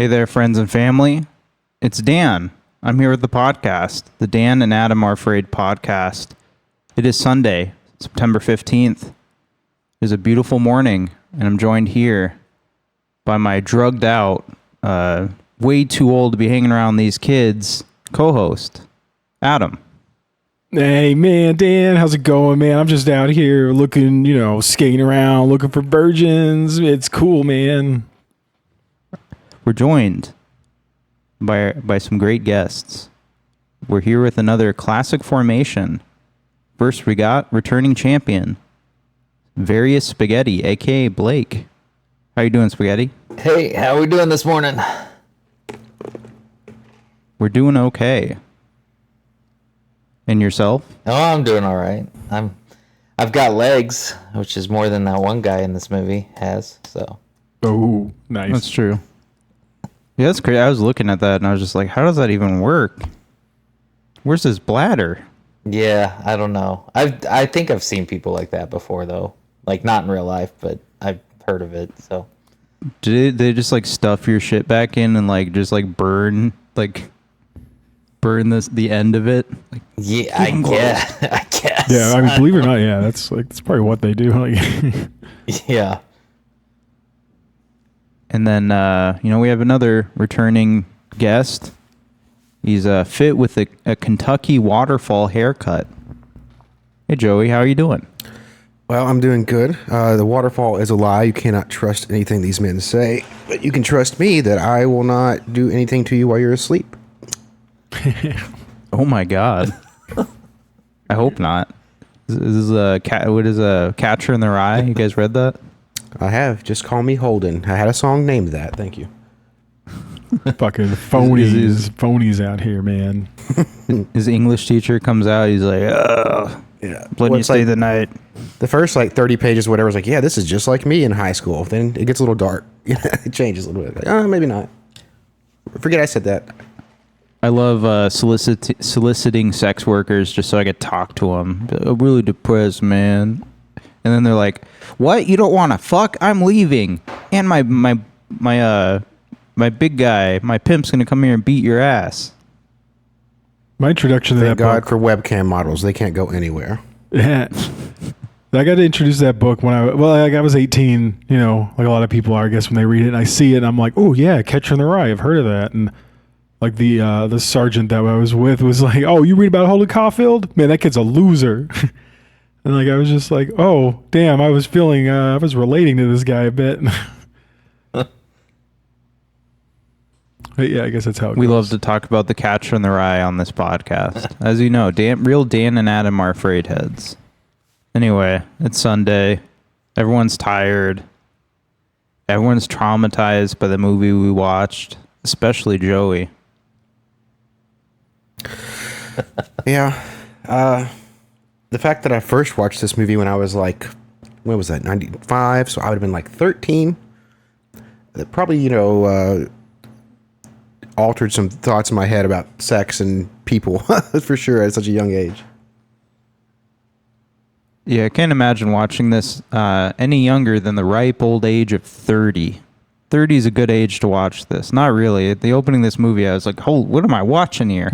Hey there, friends and family. It's Dan. I'm here with the podcast, the Dan and Adam Are Afraid podcast. It is Sunday, September 15th. It is a beautiful morning, and I'm joined here by my drugged out, way too old to be hanging around these kids, co-host, Adam. Hey, man, Dan, how's it going, man? I'm just out here looking, skating around, looking for virgins. It's cool, man. We're joined by some great guests. We're here with another classic formation. First, we got returning champion, Various Spaghetti, a.k.a. Blake. How you doing, Spaghetti? Hey, how we doing this morning? We're doing okay. And yourself? Oh, I'm doing all right. I've got legs, which is more than that one guy in this movie has. So. Oh, nice. That's true. Yeah, that's crazy. I was looking at that and I was just like, how does that even work? Where's his bladder? Yeah, I don't know. I think I've seen people like that before, though. Like, not in real life, but I've heard of it. So. Did they just like stuff your shit back in and like just like burn the end of it? Like, yeah, I guess. Yeah, I mean, believe it or not, yeah, that's probably what they do. Like, yeah. And then we have another returning guest. He's fit with a Kentucky waterfall haircut. Hey Joey, how are you doing? Well, I'm doing good. The waterfall is a lie. You cannot trust anything these men say, but you can trust me that I will not do anything to you while you're asleep. Oh my God! I hope not. This is what is a Catcher in the Rye? You guys read that? I have. Just call me Holden. I had a song named that. Thank you. fucking phonies out here, man. His English teacher comes out. He's like, "Oh, yeah. Letting you stay the night." The first 30 pages, whatever, is like, yeah, this is just like me in high school. Then it gets a little dark. It changes a little bit. Like, maybe not. Forget I said that. I love soliciting sex workers just so I could talk to them. I'm really depressed, man. And then they're like, "What? You don't want to fuck? I'm leaving. And my big guy, my pimp's gonna come here and beat your ass." My introduction to Thank that God book. for webcam models. They can't go anywhere. Yeah. I got to introduce that book when I was 18, like a lot of people are, I guess, when they read it and I see it and I'm like, oh yeah, Catcher in the Rye. I've heard of that. And like the sergeant that I was with was like, oh, you read about Holden Caulfield? Man, that kid's a loser. And like, I was just like, oh, damn, I was relating to this guy a bit. But yeah, I guess that's how it goes. We love to talk about the Catcher in the Rye on this podcast. As you know, real Dan and Adam are afraid heads. Anyway, it's Sunday. Everyone's tired. Everyone's traumatized by the movie we watched, especially Joey. Yeah. The fact that I first watched this movie when I was like, when was that, 95? So I would have been like 13. That probably, altered some thoughts in my head about sex and people, for sure, at such a young age. Yeah, I can't imagine watching this any younger than the ripe old age of 30. 30 is a good age to watch this. Not really. At the opening of this movie, I was like, "Oh, what am I watching here?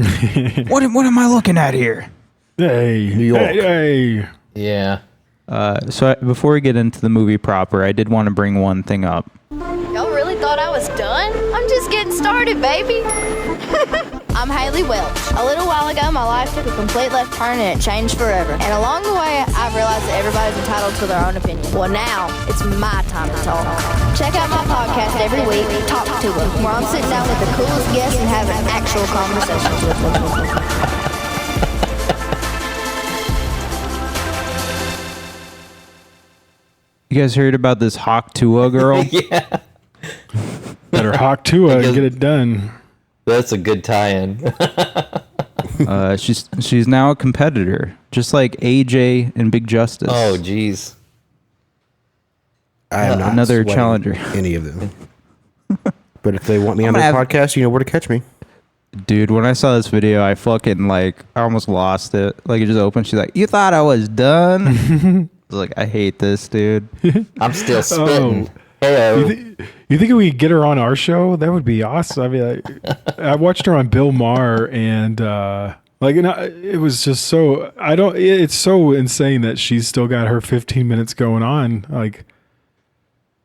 What am I looking at here?" Hey, New York. Hey. Yeah. Before we get into the movie proper, I did want to bring one thing up. Y'all really thought I was done? I'm just getting started, baby. I'm Haley Welch. A little while ago, my life took a complete left turn and it changed forever. And along the way, I've realized that everybody's entitled to their own opinion. Well, now, it's my time to talk. Check out my podcast every week, Talk Tuah, where I'm sitting down with the coolest guests and having actual conversations with them. You guys heard about this Hawk Tuah girl? Yeah. Better hawk Tuah and get it done. That's a good tie-in. She's now a competitor, just like AJ and Big Justice. Oh, jeez. I am not another sweating challenger. any of them. But if they want me on their podcast, you know where to catch me. Dude, when I saw this video, I almost lost it. Like, it just opened. She's like, "You thought I was done?" I was like, I hate this, dude. I'm still spitting. Hello. You think we could get her on our show? That would be awesome. I mean, I watched her on Bill Maher, and it was just so. It's so insane that she's still got her 15 minutes going on. Like,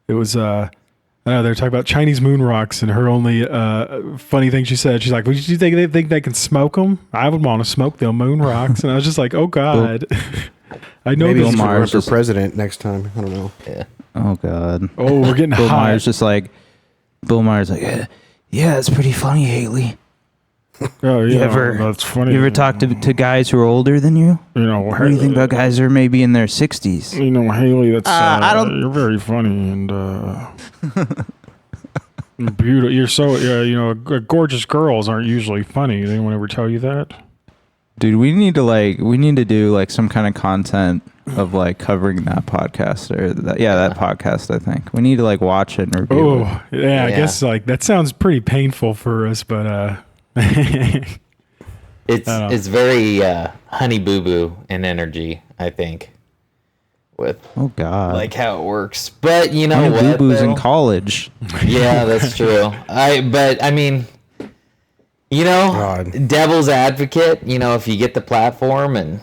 it was. I don't know, they were talking about Chinese moon rocks, and her only funny thing she said, she's like, "Well, do you think they can smoke them? I would want to smoke them moon rocks." And I was just like, "Oh God." I know Maybe this he's Maher's for just- president next time. I don't know. Yeah. Oh God. Oh, we're getting Bill hot. Maher's just like. Bill Maher's like, yeah, it's pretty funny, Haley. Oh yeah, You ever, that's funny. You ever talk to guys who are older than you? You know, What do you think about guys who are maybe in their 60s? You know, Haley, that's I don't- you're very funny and you're beautiful. You're so gorgeous girls aren't usually funny. Did anyone ever tell you that? Dude, we need to do like some kind of content of like covering that podcast or that podcast. I think we need to like watch it and review it. Oh, yeah, I guess like that sounds pretty painful for us, but It's very Honey Boo Boo in energy, I think. With Oh God, like how it works. But you know Honey what? Boo Boo's in though? college. Yeah, that's true. I mean, God. devil's advocate, if you get the platform and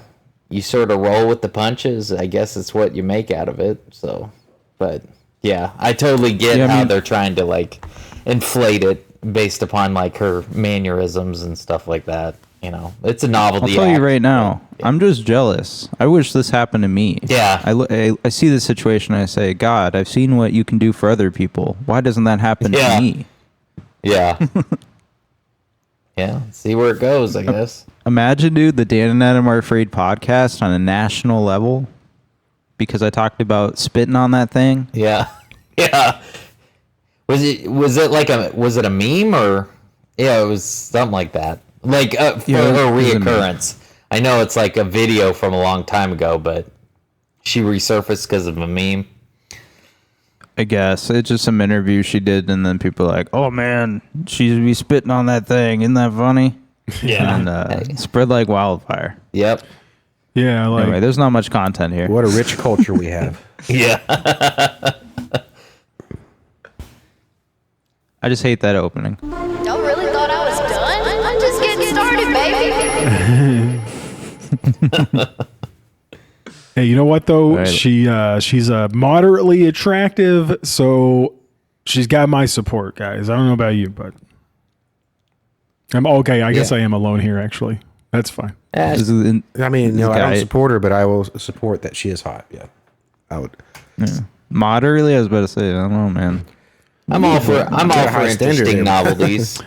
you sort of roll with the punches, I guess it's what you make out of it. So, but yeah, I totally get how they're trying to like inflate it based upon like her mannerisms and stuff like that. It's a novelty. I'll tell act. you right now, I'm just jealous. I wish this happened to me. Yeah. I see the situation and I say, God, I've seen what you can do for other people. Why doesn't that happen to me? Yeah. Yeah. See where it goes, I guess. Imagine, dude, the Dan and Adam Are Afraid podcast on a national level because I talked about spitting on that thing. Yeah. Yeah. Was it a meme or it was something like that. Like for a reoccurrence. I know it's like a video from a long time ago, but she resurfaced because of a meme. I guess it's just some interview she did, and then people are like, "Oh man, she's be spitting on that thing. Isn't that funny?" Yeah. And spread like wildfire. Yep. yeah, like Anyway, there's not much content here. What a rich culture we have. Yeah. I just hate that opening. Y'all really thought I was done? I'm just getting started, baby. hey, you know what though? Right. She's moderately attractive, so she's got my support, guys. I don't know about you, but I'm okay. I guess I am alone here. Actually, that's fine. This is in- I mean, I guy- don't support her, but I will support that she is hot. Yeah, I would. moderately, I was about to say, I don't know, man. I'm all for high standard interesting there. novelties.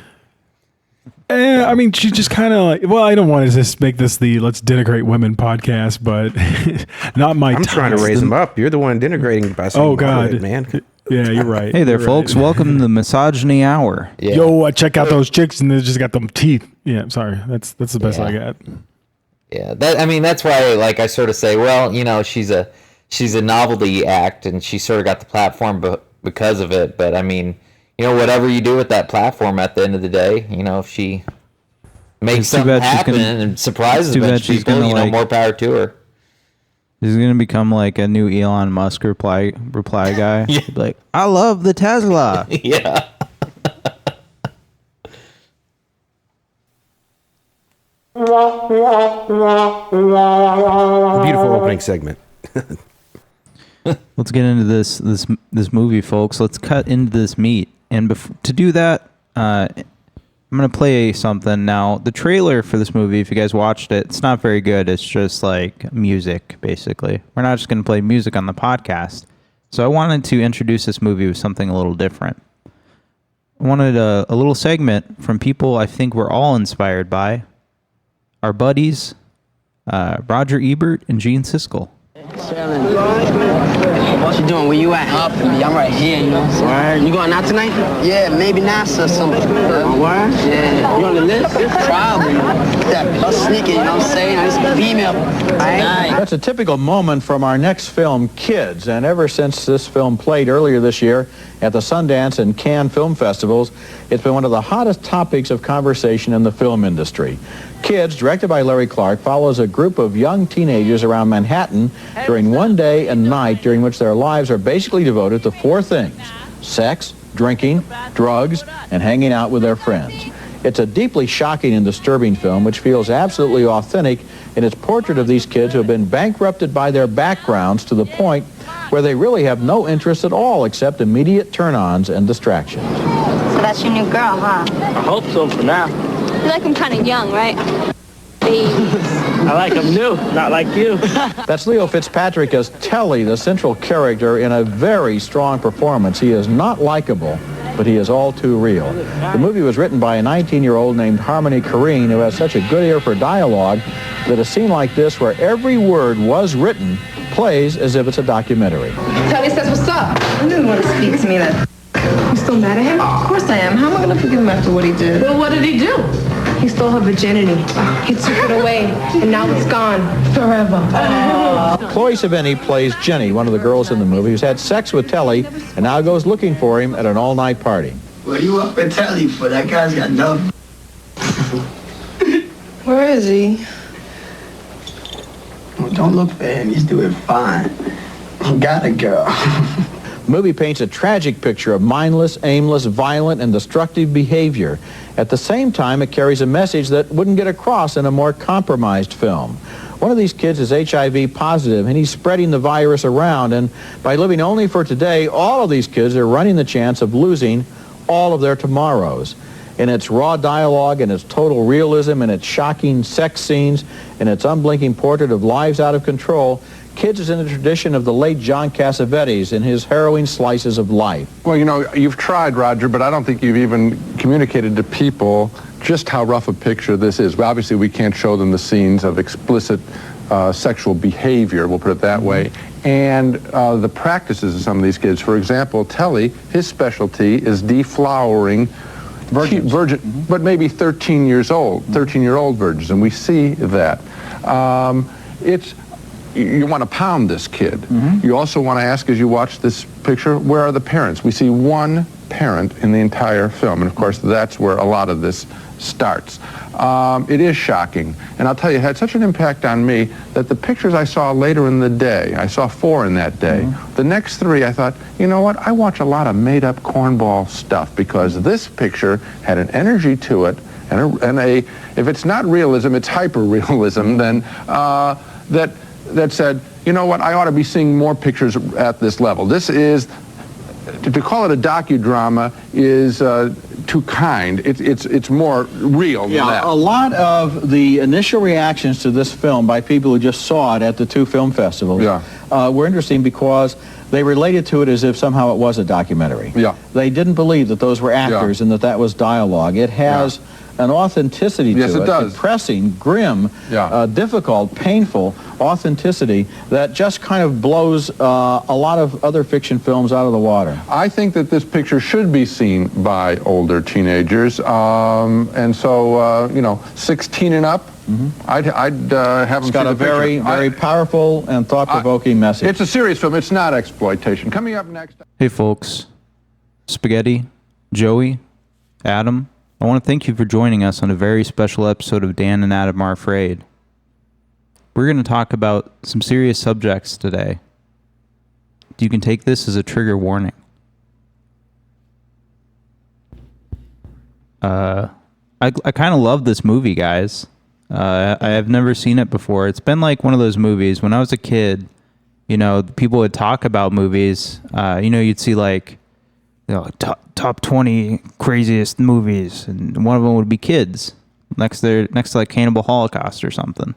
I mean, she just kind of like. Well, I don't want to just make this the "Let's Denigrate Women" podcast, but not my. I'm trying to raise them up. You're the one denigrating by saying Oh God, moderate, man. Yeah, you're right. Hey there, You're folks. right. Welcome to the Misogyny Hour. Yeah. Yo, check out those chicks, and they just got them teeth. Yeah, sorry, that's the best I got. Yeah, that's why, like, I sort of say, well, she's a novelty act, and she sort of got the platform because of it. But I mean, whatever you do with that platform, at the end of the day, if she makes It's too something bad she's happen gonna- and surprises it's too a bunch bad of she's people, gonna, like- more power to her. He's gonna become like a new Elon Musk reply guy. Yeah. Be like, I love the Tesla. Yeah. Beautiful opening segment. Let's get into this movie, folks. Let's cut into this meat. And to do that, I'm gonna play something now. The trailer for this movie, if you guys watched it, it's not very good. It's just like music, basically. We're not just gonna play music on the podcast. So I wanted to introduce this movie with something a little different. I wanted a little segment from people I think we're all inspired by. Our buddies, Roger Ebert and Gene Siskel. What you doing? Where you at? I'm right here, Word. You going out tonight? Yeah, maybe NASA or something. Word? Yeah. You on the list? Probably. Us sneaking, you know what I'm saying? I just female. That's a typical moment from our next film, Kids. And ever since this film played earlier this year, At the Sundance and Cannes film festivals, it's been one of the hottest topics of conversation in the film industry. Kids, directed by Larry Clark, follows a group of young teenagers around Manhattan during one day and night during which their lives are basically devoted to four things: sex, drinking, drugs, and hanging out with their friends. It's a deeply shocking and disturbing film which feels absolutely authentic in its portrait of these kids who have been bankrupted by their backgrounds to the point where they really have no interest at all except immediate turn-ons and distractions. So that's your new girl, huh? I hope so for now. You like him kind of young, right? I like him new, not like you. That's Leo Fitzpatrick as Telly, the central character, in a very strong performance. He is not likable, but he is all too real. The movie was written by a 19-year-old named Harmony Korine, who has such a good ear for dialogue that a scene like this, where every word was written, plays as if it's a documentary. Telly says, what's up? I didn't want to speak to me that. You still mad at him? Of course I am. How am I going to forgive him after what he did? Well, what did he do? He stole her virginity. He took it away, and now it's gone forever. Chloe Sevigny plays Jenny, one of the girls in the movie, who's had sex with Telly and now goes looking for him at an all-night party. What are you up with Telly for? That guy's got nothing. Where is he? Well, don't look for him. He's doing fine. Got a girl. The movie paints a tragic picture of mindless, aimless, violent, and destructive behavior. At the same time, it carries a message that wouldn't get across in a more compromised film. One of these kids is HIV positive, and he's spreading the virus around, and by living only for today, all of these kids are running the chance of losing all of their tomorrows. In its raw dialogue, in its total realism, in its shocking sex scenes, in its unblinking portrait of lives out of control, Kids is in the tradition of the late John Cassavetes in his harrowing slices of life. Well, you know, you've tried, Roger, but I don't think you've even communicated to people just how rough a picture this is. Well, obviously, we can't show them the scenes of explicit sexual behavior, we'll put it that way, and the practices of some of these kids. For example, Telly, his specialty is deflowering virgin, but maybe 13 years old, 13-year-old virgins, and we see that. You want to pound this kid. You also want to ask, as you watch this picture, where are the parents? We see one parent in the entire film, and of course that's where a lot of this starts. It is shocking, and I'll tell you, it had such an impact on me that the pictures I saw later in the day, I saw 4 in that day, the next 3 I thought, you know what, I watch a lot of made-up cornball stuff because this picture had an energy to it, and if it's not realism, it's hyper-realism, then that said, you know what, I ought to be seeing more pictures at this level. This is, to call it a docudrama is too kind. It's more real than that. A lot of the initial reactions to this film by people who just saw it at the 2 film festivals were interesting because they related to it as if somehow it was a documentary. They didn't believe that those were actors and that was dialogue. It has an authenticity to it. Yes, it does. Depressing, grim, difficult, painful authenticity that just kind of blows a lot of other fiction films out of the water. I think that this picture should be seen by older teenagers, and so, you know, 16 and up, I'd have them It's got a very powerful and thought-provoking message. It's a serious film. It's not exploitation. Coming up next. Hey, folks. Spaghetti, Joey, Adam, I want to thank you for joining us on a very special episode of Dan and Adam Are Afraid. We're going to talk about some serious subjects today. You can take this as a trigger warning. I kind of love this movie, guys. I have never seen it before. It's been like one of those movies. When I was a kid, you know, people would talk about movies. You know, you'd see like, you know, top 20 craziest movies, and one of them would be Kids, next to like Cannibal Holocaust or something.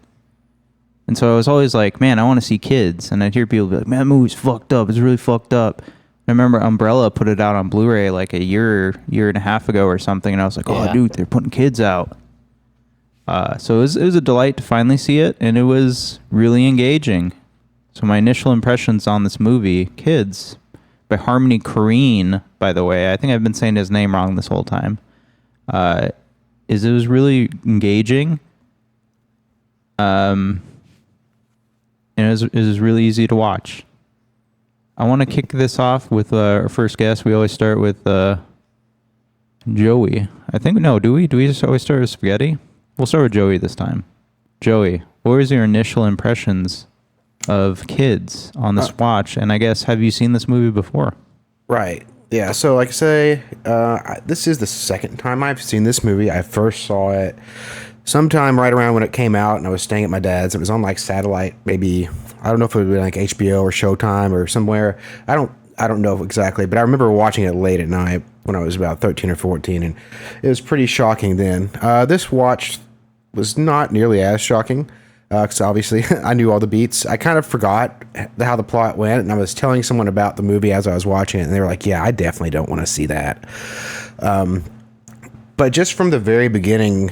And so I was always like, man, I want to see Kids. And I'd hear people be like, man, that movie's fucked up. It's really fucked up. I remember Umbrella put it out on Blu-ray like a year and a half ago or something, and I was like, oh, dude, they're putting Kids out. So it was a delight to finally see it, and it was really engaging. So my initial impressions on this movie, Kids, by Harmony Korine, by the way, I think I've been saying his name wrong this whole time, is it was really engaging. And it was really easy to watch. I want to kick this off with our first guest. We always start with Joey. I think, no, do we? Do we just always start with Spaghetti? We'll start with Joey this time. Joey, what was your initial impressions of Kids on this watch? And I guess, have you seen this movie before? Right. Yeah. So, like I say, this is the second time I've seen this movie. I first saw it sometime right around when it came out, and I was staying at my dad's. It was on like satellite, maybe. I don't know if it would be like HBO or Showtime or somewhere. I don't know exactly, but I remember watching it late at night when I was about 13 or 14, and it was pretty shocking then. This watch was not nearly as shocking, because obviously I knew all the beats. I kind of forgot how the plot went, and I was telling someone about the movie as I was watching it, and they were like, yeah, I definitely don't want to see that. But just from the very beginning,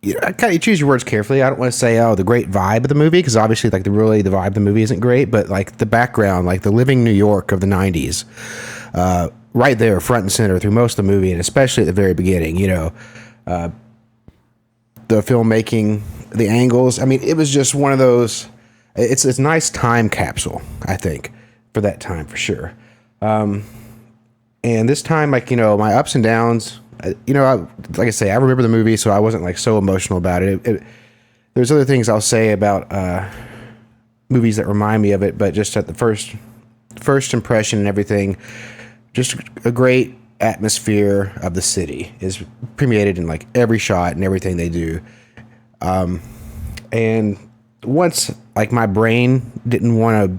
you choose your words carefully. I don't want to say, the great vibe of the movie, because obviously, like, the vibe of the movie isn't great, but, like, the background, like, the living New York of the 90s, right there, front and center through most of the movie, and especially at the very beginning, the filmmaking, the angles. I mean, it was just one of those, it's a nice time capsule, I think, for that time, for sure. And this time, like, my ups and downs, like I say, I remember the movie, so I wasn't like so emotional about it. There's other things I'll say about movies that remind me of it, but just at the first impression and everything, just a great atmosphere of the city is permeated in like every shot and everything they do. And once like my brain didn't want to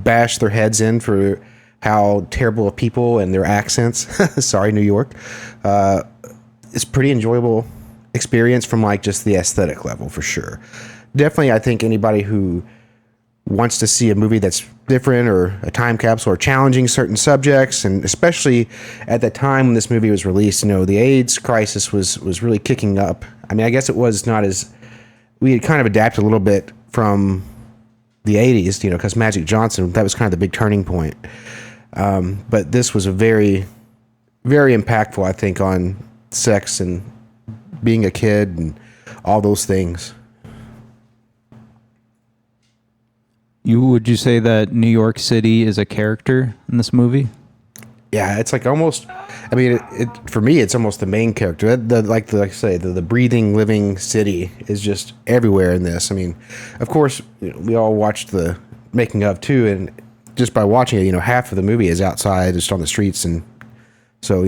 bash their heads in for how terrible of people and their accents, sorry, New York, it's pretty enjoyable experience from like just the aesthetic level for sure. Definitely, I think anybody who wants to see a movie that's different or a time capsule or challenging certain subjects, and especially at the time when this movie was released, the AIDS crisis was really kicking up. I mean, I guess it was not as, we had kind of adapted a little bit from the 80s, because Magic Johnson, that was kind of the big turning point. But this was a very, very impactful, I think, on sex and being a kid and all those things. Would you say that New York City is a character in this movie? Yeah, it's like almost, I mean, for me, it's almost the main character. Like I say, the breathing, living city is just everywhere in this. I mean, of course, we all watched the making of too, and just by watching it, half of the movie is outside, just on the streets, and so,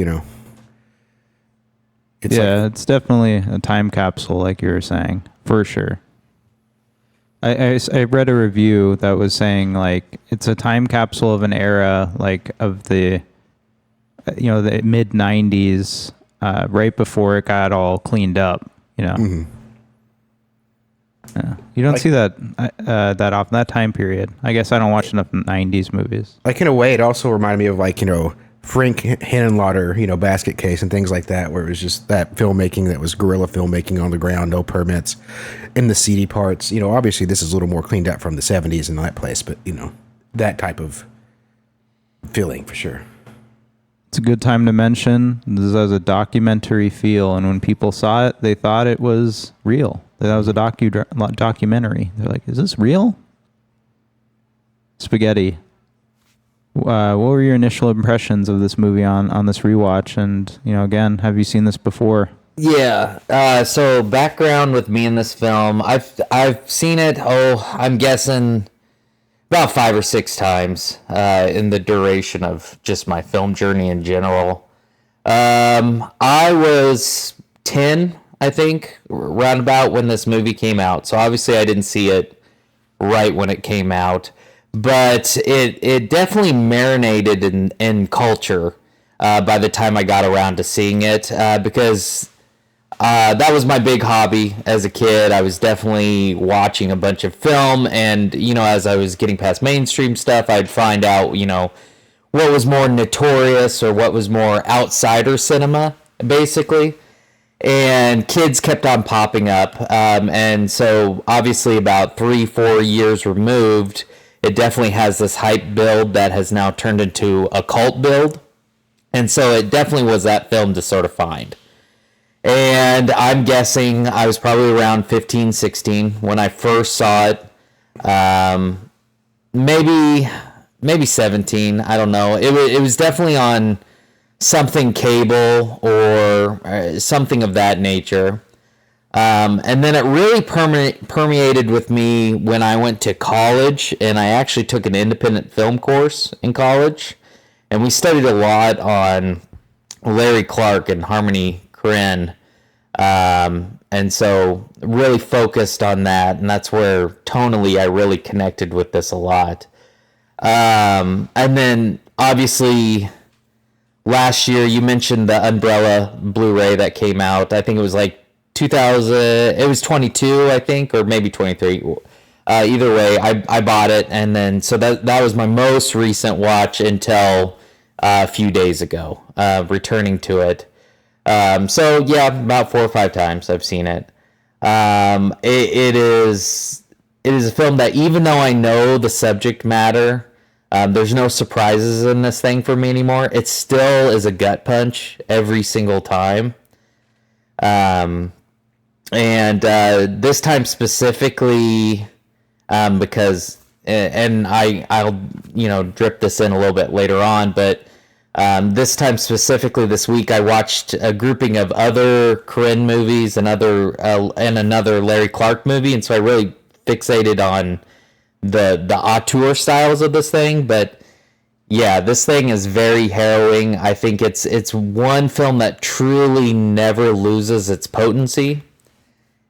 it's definitely a time capsule, like you were saying, for sure. I read a review that was saying, like, it's a time capsule of an era, like, of the, the mid-90s, right before it got all cleaned up, Mm-hmm. Yeah. You don't see that often, that time period. I guess I don't watch enough 90s movies. Like, in a way, it also reminded me of, like, Frank Henenlotter, Basket Case and things like that, where it was just that filmmaking that was guerrilla filmmaking on the ground, no permits, in the seedy parts. Obviously this is a little more cleaned up from the 70s in that place, but, that type of feeling for sure. It's a good time to mention this has a documentary feel, and when people saw it, they thought it was real. That was a documentary. They're like, is this real? Spaghetti. What were your initial impressions of this movie on this rewatch? And, again, have you seen this before? Yeah. So background with me in this film, I've seen it, I'm guessing about 5 or 6 times in the duration of just my film journey in general. I was 10, I think, round about when this movie came out. So obviously I didn't see it right when it came out, but it definitely marinated in culture by the time I got around to seeing it, because that was my big hobby as a kid. I was definitely watching a bunch of film, and, as I was getting past mainstream stuff, I'd find out, what was more notorious or what was more outsider cinema, basically. And Kids kept on popping up. And so obviously about 3-4 years removed, it definitely has this hype build that has now turned into a cult build. And so it definitely was that film to sort of find. And I'm guessing I was probably around 15, 16 when I first saw it. Maybe maybe 17. I don't know. It was definitely on something cable or something of that nature. And then it really permeated with me when I went to college, and I actually took an independent film course in college, and we studied a lot on Larry Clark and Harmony Korine, and so really focused on that, and that's where tonally I really connected with this a lot. And then obviously last year you mentioned the Umbrella Blu-ray that came out. I think it was like 2000, it was 22, I think, or maybe 23. Either way, I bought it, and then so that was my most recent watch until a few days ago, returning to it. So yeah, about 4 or 5 times I've seen it. It is a film that, even though I know the subject matter, there's no surprises in this thing for me anymore. It still is a gut punch every single time. And this time specifically, because, and I'll drip this in a little bit later on, but this time specifically this week I watched a grouping of other Korine movies and another Larry Clark movie, and so I really fixated on the auteur styles of this thing. But yeah, this thing is very harrowing. I think it's one film that truly never loses its potency.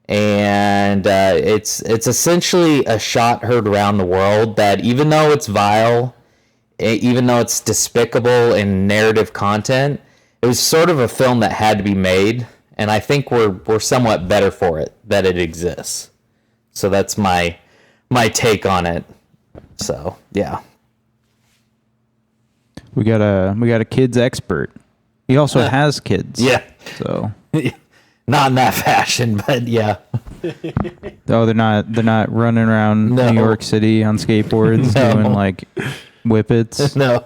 And it's essentially a shot heard around the world that, even though it's vile, even though it's despicable in narrative content, it was sort of a film that had to be made, and I think we're somewhat better for it that it exists. So that's my take on it. So yeah, we got a kids expert. He also has kids. Yeah. So. Not in that fashion, but yeah. Oh, they're not running around New York City on skateboards doing like whippets. No.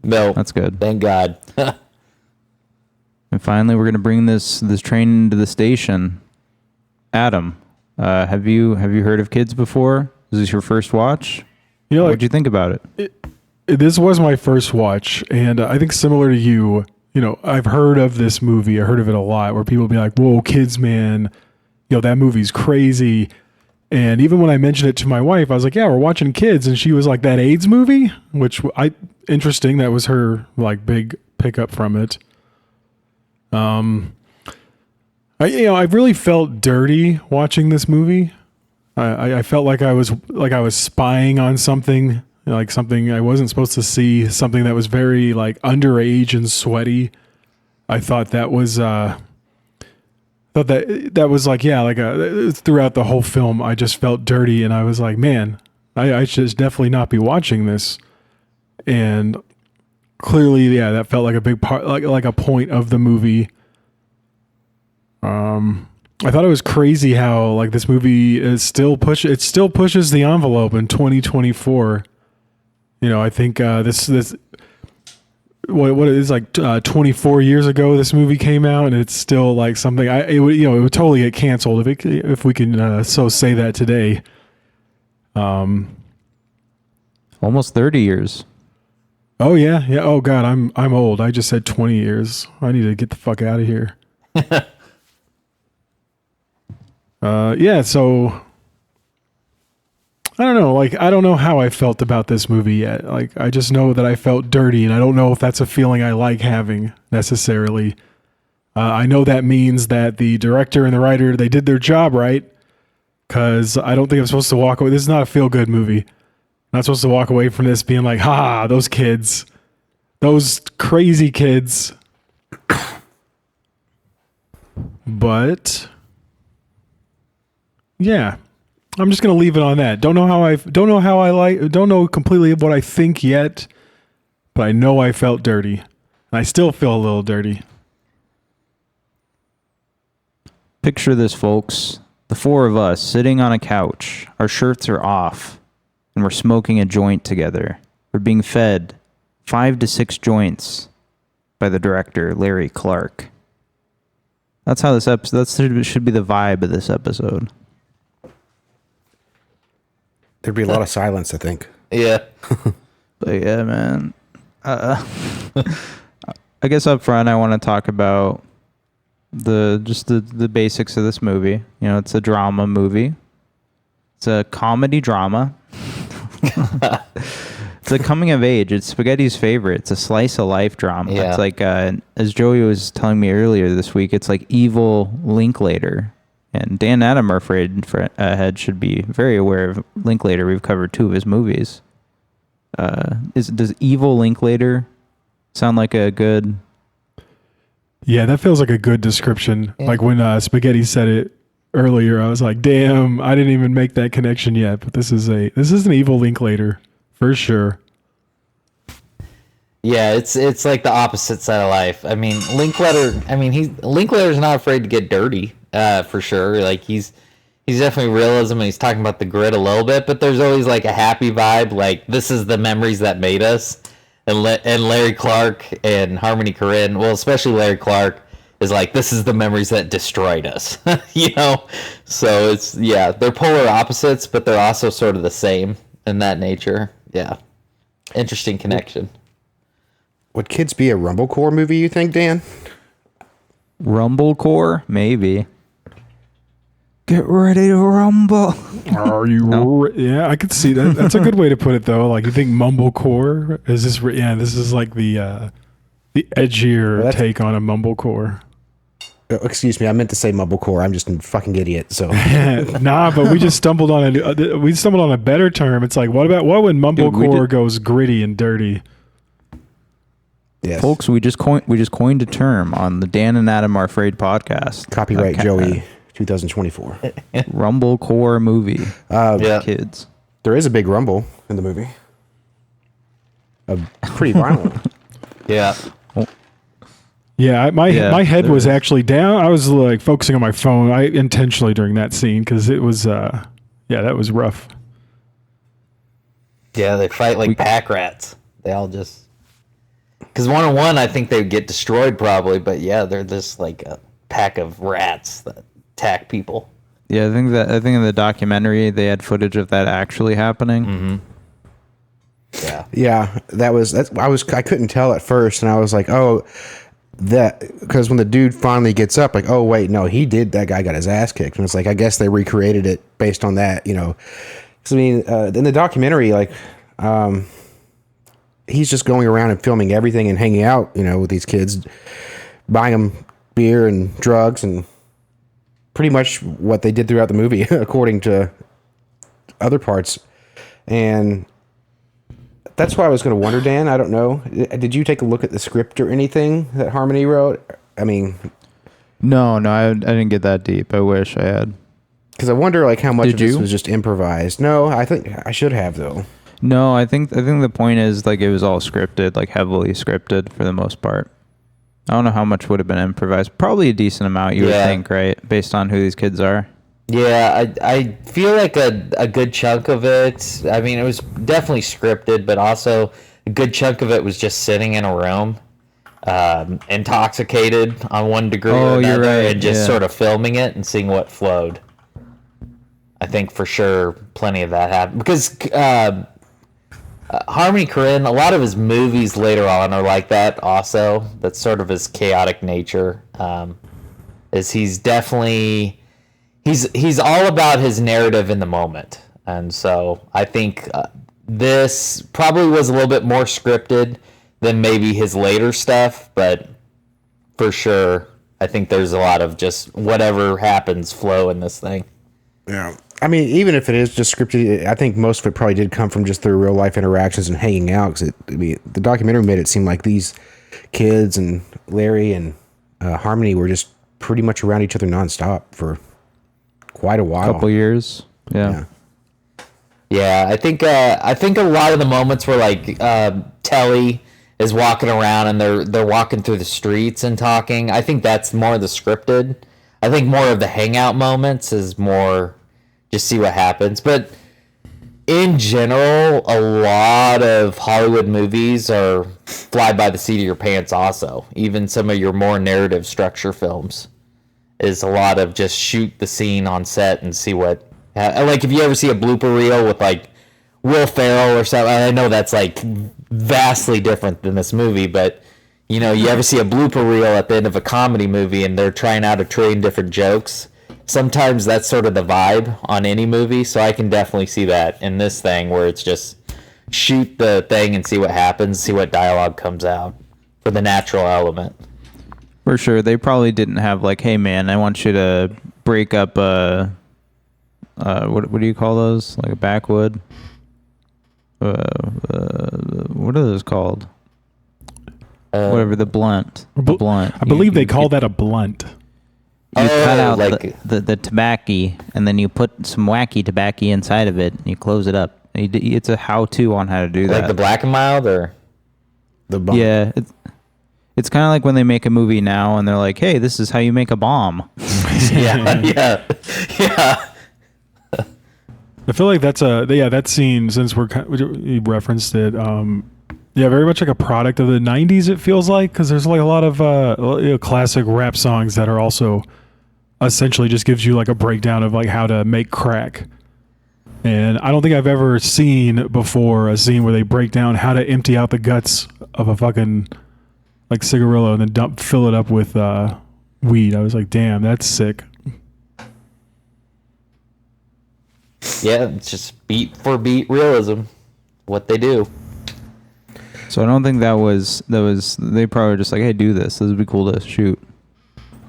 That's good. Thank God. And finally, we're gonna bring this train into the station. Adam, have you heard of Kids before? Is this your first watch? What'd you think about it? This was my first watch, and I think similar to you. I've heard of this movie. I heard of it a lot, where people be like, "Whoa, Kids, man, that movie's crazy." And even when I mentioned it to my wife, I was like, "Yeah, we're watching Kids," and she was like, "That AIDS movie," which interesting. That was her like big pickup from it. I really felt dirty watching this movie. I felt like I was spying on something. Like something I wasn't supposed to see, something that was very like underage and sweaty. I thought that was that was like, yeah, like throughout the whole film, I just felt dirty, and I was like, man, I should definitely not be watching this. And clearly, yeah, that felt like a big part, like a point of the movie. I thought it was crazy how like this movie is still pushes the envelope in 2024. I think this what it is like 24 years ago this movie came out, and it's still like something it would totally get canceled if we can so say that today. Almost 30 years. Oh yeah. Oh God, I'm old. I just said 20 years. I need to get the fuck out of here. Yeah. So. I don't know. Like, I don't know how I felt about this movie yet. Like, I just know that I felt dirty, and I don't know if that's a feeling I like having necessarily. I know that means that the director and the writer, they did their job right, because I don't think I'm supposed to walk away. This is not a feel-good movie. I'm not supposed to walk away from this being like, ha, those kids, those crazy kids. But, yeah. I'm just gonna leave it on that. Don't know completely what I think yet, but I know I felt dirty. And I still feel a little dirty. Picture this, folks. The four of us sitting on a couch. Our shirts are off, and we're smoking a joint together. We're being fed 5 to 6 joints by the director, Larry Clark. That's how this episode. That should be the vibe of this episode. There'd be a lot of silence, I think. Yeah. But yeah, man. I guess up front, I want to talk about the basics of this movie. You know, it's a drama movie. It's a comedy drama. It's a coming of age. It's Spaghetti's favorite. It's a slice of life drama. Yeah. It's like, as Joey was telling me earlier this week, it's like evil Linklater. And Dan Adamareafraid should be very aware of Linklater. We've covered 2 of his movies. Does evil Linklater sound like a good? Yeah, that feels like a good description. Yeah. Like when Spaghetti said it earlier, I was like, damn, I didn't even make that connection yet. But this is an evil Linklater for sure. Yeah, it's like the opposite side of life. I mean, Linklater's not afraid to get dirty, for sure. Like he's definitely realism, and he's talking about the grit a little bit, but there's always like a happy vibe, like this is the memories that made us. And Larry Clark and Harmony Korine, well, especially Larry Clark, is like, this is the memories that destroyed us, you know? So it's, yeah, they're polar opposites, but they're also sort of the same in that nature. Yeah. Interesting connection. Would Kids be a Rumblecore movie, you think, Dan? Rumblecore? Maybe. Get ready to rumble. Are you? Yeah, I could see that. That's a good way to put it, though. Like, you think mumblecore is this? Yeah, this is like the edgier take on a mumblecore. Excuse me, I meant to say mumblecore. I'm just a fucking idiot. So nah, but we just stumbled on a better term. It's like, what when mumblecore goes gritty and dirty? Yes. Folks, we just coined a term on the Dan and Adam Are Afraid podcast. Copyright Joey 2024. Rumblecore movie. Kids. There is a big rumble in the movie. Pretty violent. Yeah. Yeah, my head was actually down. I was like focusing on my phone. I intentionally during that scene because it was that was rough. Yeah, they fight like pack rats. They all just because 1-on-1, I think they would get destroyed probably, but yeah, they're just like a pack of rats that attack people. Yeah, I think in the documentary they had footage of that actually happening. Mm-hmm. Yeah, I couldn't tell at first, and I was like, oh, that because when the dude finally gets up, like, oh wait, no, that guy got his ass kicked, and it's like I guess they recreated it based on that, you know. Because I mean, in the documentary, like, he's just going around and filming everything and hanging out, you know, with these kids, buying them beer and drugs and pretty much what they did throughout the movie, according to other parts. And that's why I was going to wonder, Dan, I don't know. Did you take a look at the script or anything that Harmony wrote? I mean... No, I didn't get that deep. I wish I had. Because I wonder, like, how much of this was just improvised. No, I think I should have, though. No, I think the point is, like, it was all scripted, like, heavily scripted for the most part. I don't know how much would have been improvised. Probably a decent amount, you would think, right? Based on who these kids are. Yeah, I feel like a good chunk of it, I mean, it was definitely scripted, but also a good chunk of it was just sitting in a room, intoxicated on one degree or another, you're right. and just sort of filming it and seeing what flowed. I think for sure plenty of that happened. Because Harmony Korine, a lot of his movies later on are like that also. That's sort of his chaotic nature. Is he's definitely... He's all about his narrative in the moment. And so I think this probably was a little bit more scripted than maybe his later stuff, but for sure, I think there's a lot of just whatever happens flow in this thing. Yeah. I mean, even if it is just scripted, I think most of it probably did come from just their real life interactions and hanging out. Because the documentary made it seem like these kids and Larry and Harmony were just pretty much around each other nonstop for quite a while. Couple years. Yeah. I think a lot of the moments where like Telly is walking around and they're walking through the streets and talking. I think that's more the scripted. I think more of the hangout moments is more just see what happens. But in general, a lot of Hollywood movies are fly by the seat of your pants also. Even some of your more narrative structure films is a lot of just shoot the scene on set and see what... Like if you ever see a blooper reel with like Will Ferrell or something. I know that's like vastly different than this movie, but you know, you ever see a blooper reel at the end of a comedy movie and they're trying out a trillion different jokes? Sometimes that's sort of the vibe on any movie, so I can definitely see that in this thing where it's just shoot the thing and see what happens, see what dialogue comes out for the natural element. For sure. They probably didn't have like, hey man, I want you to break up what do you call those? Like a backwood? What are those called? Whatever, the blunt. The blunt. I believe they call that a blunt. You cut out like the tobacco, and then you put some wacky tobacco inside of it, and you close it up. It's a how-to on how to do that. Like the Black and Mild, or The bomb. Yeah, it's kind of like when they make a movie now, and they're like, "Hey, this is how you make a bomb." yeah. I feel like that's that scene, since you referenced it, very much like a product of the 90s, it feels like, because there's like a lot of classic rap songs that are also essentially just gives you like a breakdown of like how to make crack. And I don't think I've ever seen before a scene where they break down how to empty out the guts of a fucking like cigarillo and then fill it up with weed. I was like, damn, that's sick. Yeah, it's just beat for beat realism. What they do. So I don't think that was they probably were just like, hey, do this. This would be cool to shoot.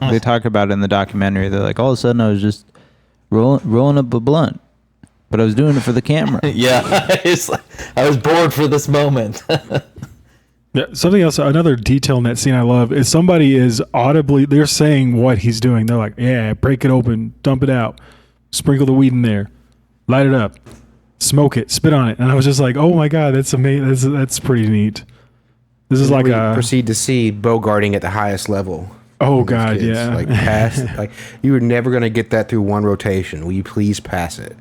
They talk about it in the documentary. They're like, all of a sudden I was just rolling up a blunt, but I was doing it for the camera. Yeah, I was bored for this moment. Yeah, something else, another detail in that scene I love is somebody is audibly, they're saying what he's doing. They're like, yeah, break it open, dump it out, sprinkle the weed in there, light it up, smoke it, spit on it. And I was just like, oh my God, that's amazing. That's pretty neat. This is like proceed to see bogarting at the highest level. Oh God, kids. yeah. Like pass, like you were never going to get that through one rotation. Will you please pass it?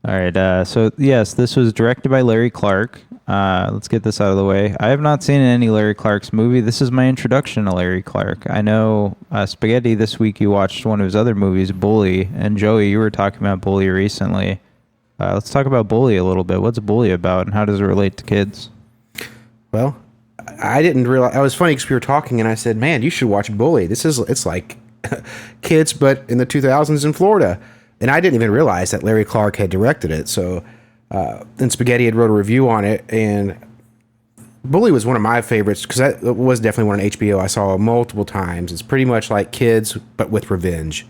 All right. So yes, this was directed by Larry Clark. Let's get this out of the way. I have not seen any Larry Clark's movie. This is my introduction to Larry Clark. I know Spaghetti, this week you watched one of his other movies, Bully, and Joey, you were talking about Bully recently. Let's talk about Bully a little bit. What's Bully about, and how does it relate to kids? Well, I didn't realize. I was funny because we were talking, and I said, "Man, you should watch Bully. It's like kids, but in the 2000s in Florida." And I didn't even realize that Larry Clark had directed it. So then Spaghetti had wrote a review on it, and Bully was one of my favorites because that was definitely one on HBO I saw multiple times. It's pretty much like Kids, but with revenge.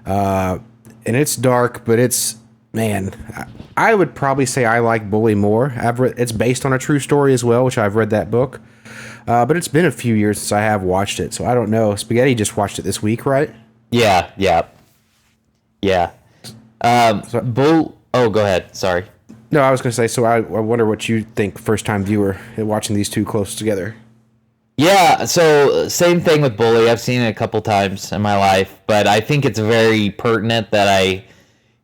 And it's dark, but it's, man, I would probably say I like Bully more. It's based on a true story as well, which I've read that book. But it's been a few years since I have watched it, so I don't know. Spaghetti just watched it this week, right? Yeah. Go ahead. Sorry. No, I was going to say, so I wonder what you think, first-time viewer, watching these two close together. Yeah, so same thing with Bully. I've seen it a couple times in my life, but I think it's very pertinent that I,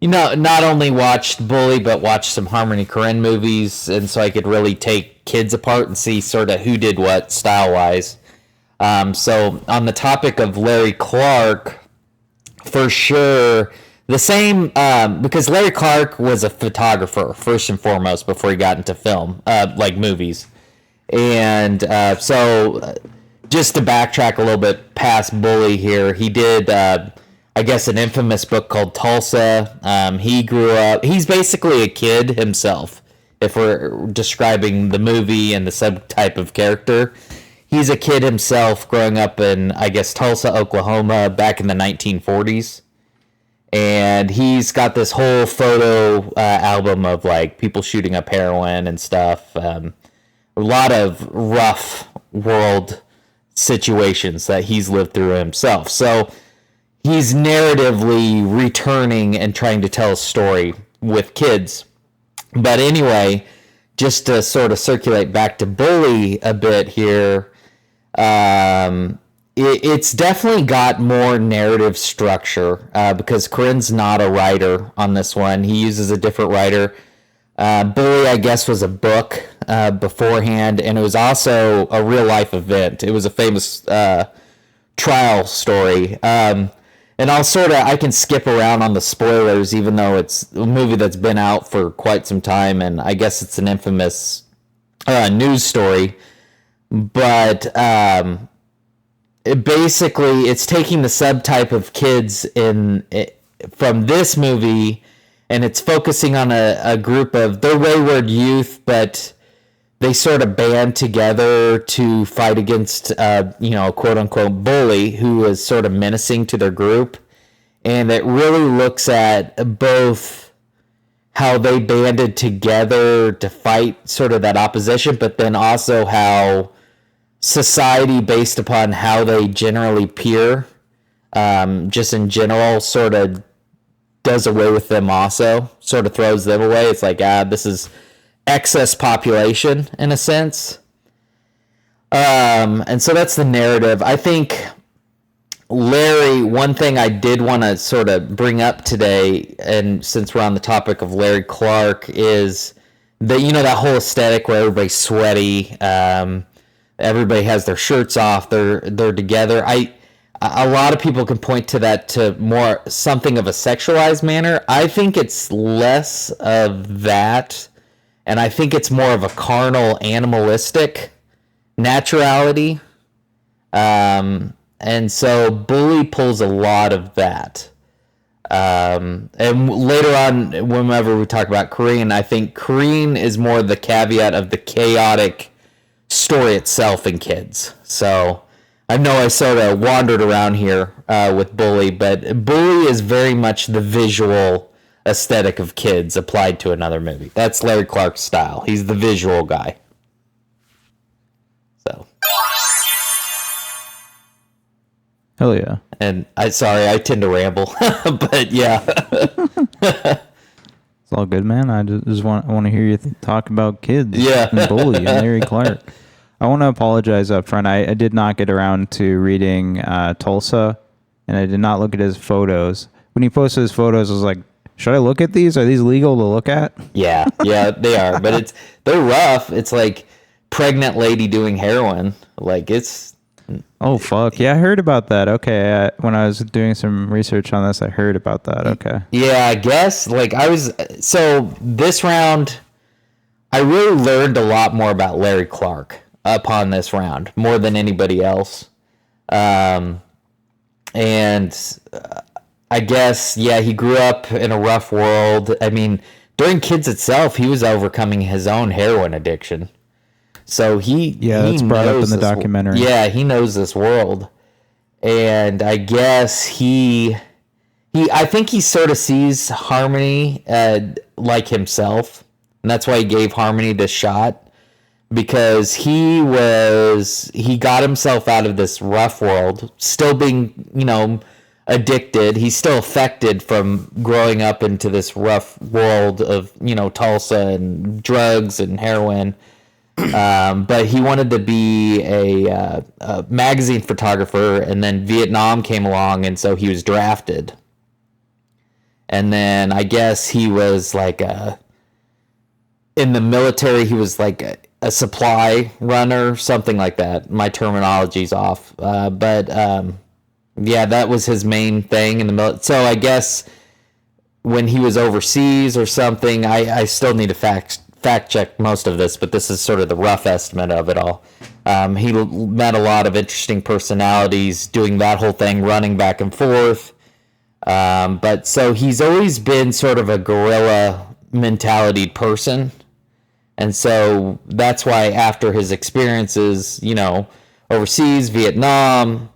not only watched Bully, but watched some Harmony Korine movies, and so I could really take kids apart and see sort of who did what style-wise. So on the topic of Larry Clark, for sure, the same, because Larry Clark was a photographer, first and foremost, before he got into film, like movies. And so just to backtrack a little bit past Bully here, he did, I guess, an infamous book called Tulsa. He grew up, he's basically a kid himself, if we're describing the movie and the subtype of character. He's a kid himself growing up in, I guess, Tulsa, Oklahoma, back in the 1940s. And he's got this whole photo album of like people shooting up heroin and stuff. A lot of rough world situations that he's lived through himself. So he's narratively returning and trying to tell a story with kids. But anyway, just to sort of circulate back to Bully a bit here, it's definitely got more narrative structure because Korine's not a writer on this one. He uses a different writer. Bully, I guess, was a book beforehand, and it was also a real-life event. It was a famous trial story. and I can skip around on the spoilers, even though it's a movie that's been out for quite some time, and I guess it's an infamous news story. But it's taking the subtype of kids from this movie, and it's focusing on a group of, they're wayward youth, but they sort of band together to fight against, a quote-unquote bully who is sort of menacing to their group. And it really looks at both how they banded together to fight sort of that opposition, but then also how society, based upon how they generally peer, just in general, sort of does away with them also, sort of throws them away. It's like, this is excess population in a sense. And so that's the narrative. I think Larry, one thing I did want to sort of bring up today, and since we're on the topic of Larry Clark, is that, that whole aesthetic where everybody's sweaty, everybody has their shirts off, they're together. A lot of people can point to that to more something of a sexualized manner. I think it's less of that, and I think it's more of a carnal, animalistic naturality. And so Bully pulls a lot of that. And later on, whenever we talk about Korine, I think Korine is more the caveat of the chaotic story itself in kids. So I know I sort of wandered around here with Bully, but Bully is very much the visual aesthetic of kids applied to another movie. That's Larry Clark's style. He's the visual guy. So. Hell yeah. And I tend to ramble, but yeah. It's all good, man. I just want to hear you talk about kids. Yeah. And Bully and Larry Clark. I want to apologize up front. I did not get around to reading Tulsa, and I did not look at his photos. When he posted his photos, I was like, should I look at these? Are these legal to look at? Yeah, they are. But they're rough. It's like pregnant lady doing heroin. Like, it's... Oh, fuck. Yeah, I heard about that. Okay. When I was doing some research on this, I heard about that. Okay. Yeah, I guess. Like, so this round, I really learned a lot more about Larry Clark upon this round, more than anybody else. And I guess, yeah, he grew up in a rough world. I mean, during Kids itself, he was overcoming his own heroin addiction. So that's brought up in the documentary. Yeah, he knows this world. And I guess I think he sort of sees Harmony like himself. And that's why he gave Harmony this shot. Because he got himself out of this rough world, still being, addicted. He's still affected from growing up into this rough world of, Tulsa and drugs and heroin. But he wanted to be a magazine photographer, and then Vietnam came along, and so he was drafted. And then I guess he was like in the military, he was like a supply runner, something like that. My terminology's off. But that was his main thing in the military. So I guess when he was overseas or something, I still need to fact check most of this, but this is sort of the rough estimate of it all. He met a lot of interesting personalities doing that whole thing, running back and forth. But so he's always been sort of a guerrilla mentality person. And so that's why after his experiences, overseas, Vietnam,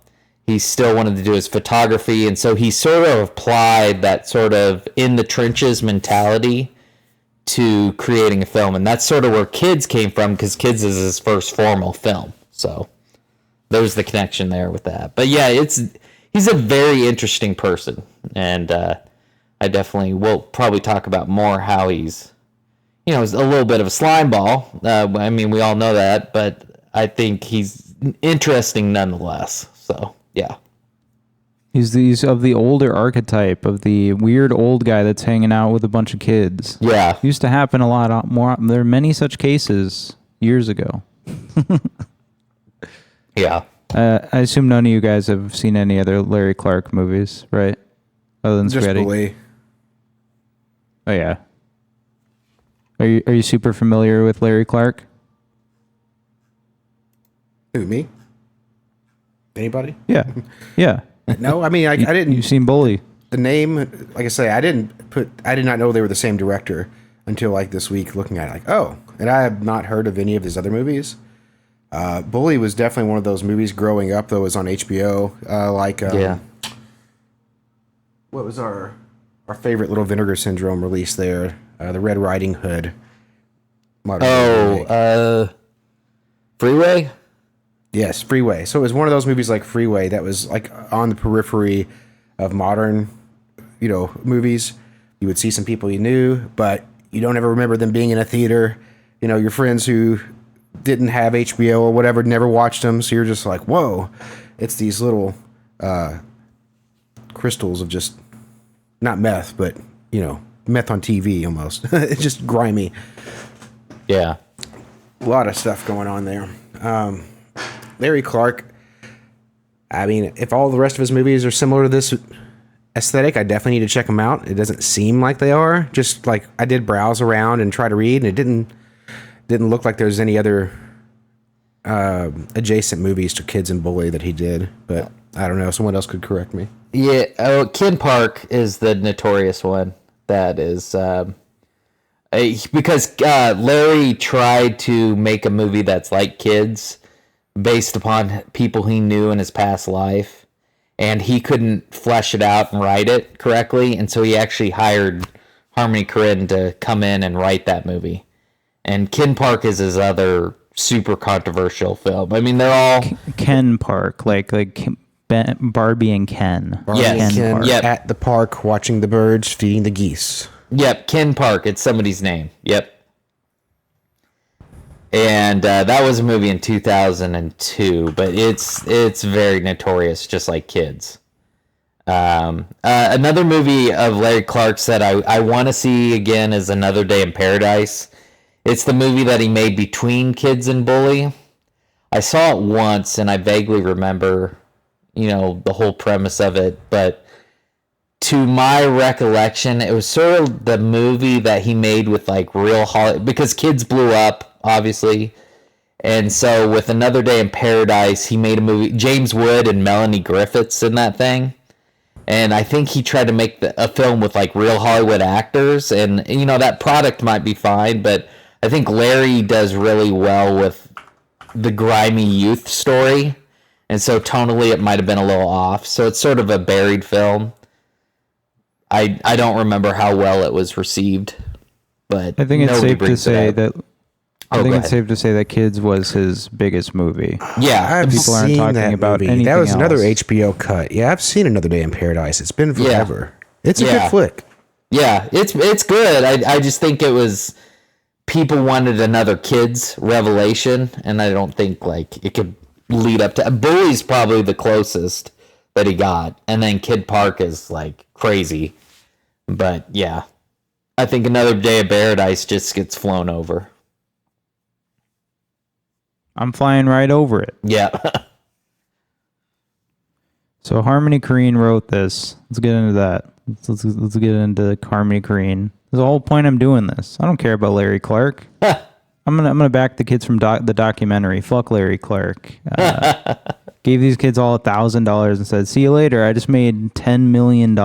he still wanted to do his photography. And so he sort of applied that sort of in the trenches mentality to creating a film, and that's sort of where Kids came from, because Kids is his first formal film. So there's the connection there with that. But yeah, he's a very interesting person, and I definitely will probably talk about more how he's, he's a little bit of a slime ball. I mean, we all know that, but I think he's interesting nonetheless. So yeah. He's of the older archetype of the weird old guy that's hanging out with a bunch of kids. Yeah. Used to happen a lot more. There are many such cases years ago. Yeah, I assume none of you guys have seen any other Larry Clark movies, right? Other than Just Spaghetti. Bully. Oh yeah. Are you super familiar with Larry Clark? Who, me? Anybody? Yeah. Yeah. No, I mean, I didn't. You've seen Bully. The name, like I say, I did not know they were the same director until like this week looking at it, like, oh, and I have not heard of any of his other movies. Bully was definitely one of those movies growing up, though. It was on HBO. What was our favorite little Vinegar Syndrome release there? The Red Riding Hood. Freeway? Yes, Freeway. So it was one of those movies like Freeway that was like on the periphery of modern, movies. You would see some people you knew, but you don't ever remember them being in a theater. Your friends who didn't have HBO or whatever never watched them, so you're just like, whoa. It's these little crystals of just, not meth, but, meth on TV almost. It's just grimy. Yeah. A lot of stuff going on there. Larry Clark, I mean, if all the rest of his movies are similar to this aesthetic, I definitely need to check them out. It doesn't seem like they are. Just like I did browse around and try to read, and it didn't look like there's any other adjacent movies to Kids and Bully that he did. But I don't know. Someone else could correct me. Yeah. Oh, Ken Park is the notorious one. That is because Larry tried to make a movie that's like Kids, based upon people he knew in his past life, and he couldn't flesh it out and write it correctly, and so he actually hired Harmony Korine to come in and write that movie. And Ken Park is his other super controversial film. I mean, they're all Ken Park, like Barbie and Ken. Yes. Ken Park. Yep. At the park watching the birds feeding the geese. Yep, Ken Park. It's somebody's name. Yep. And that was a movie in 2002, but it's very notorious, just like Kids. Another movie of Larry Clark's that I want to see again is Another Day in Paradise. It's the movie that he made between Kids and Bully. I saw it once, and I vaguely remember, the whole premise of it, but to my recollection, it was sort of the movie that he made with like real Hollywood, because Kids blew up, obviously. And so with Another Day in Paradise, he made a movie, James Wood and Melanie Griffiths in that thing. And I think he tried to make a film with like real Hollywood actors, and that product might be fine, but I think Larry does really well with the grimy youth story. And so tonally it might have been a little off. So it's sort of a buried film. I don't remember how well it was received, but I think it's safe to say that safe to say that Kids was his biggest movie. Yeah, people aren't talking about anything That was else. another HBO cut. Yeah, I've seen Another Day in Paradise. It's been forever. It's a good flick. Yeah, it's good. I just think it was people wanted another Kids revelation, and I don't think like it could lead up to. Bully's probably the closest that he got, and then Kid Park is like crazy. But yeah, I think Another Day of Paradise just gets flown over. I'm flying right over it. Yeah. So Harmony Korine wrote this. Let's get into that. Let's get into Harmony Korine. That's the whole point I'm doing this. I don't care about Larry Clark. I'm gonna back the kids from the documentary. Fuck Larry Clark. Gave these kids all $1,000 and said, "See you later. I just made $10 million."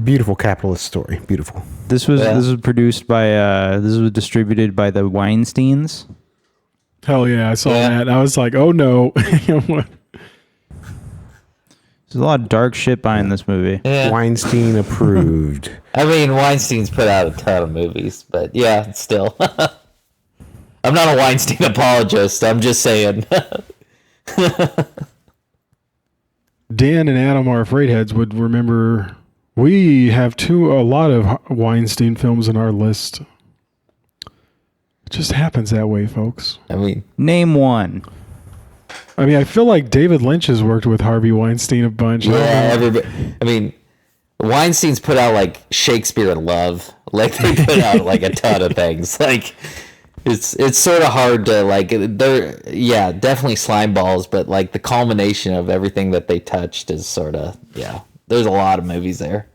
Beautiful capitalist story. Beautiful. This was produced by this was distributed by the Weinsteins. Hell yeah, I saw that. I was like, oh no. There's a lot of dark shit behind this movie. Yeah. Weinstein approved. I mean, Weinstein's put out a ton of movies, but yeah, still. I'm not a Weinstein apologist. I'm just saying. Dan and Adam, our afraid heads, would remember we have a lot of Weinstein films in our list. It just happens that way, folks. I mean, name one. I mean, I feel like David Lynch has worked with Harvey Weinstein a bunch. Yeah, everybody. I mean, Weinstein's put out like Shakespeare in Love. Like they put out like a ton of things. Like It's sort of hard to like. They're definitely slime balls, but like the culmination of everything that they touched is sort of There's a lot of movies there.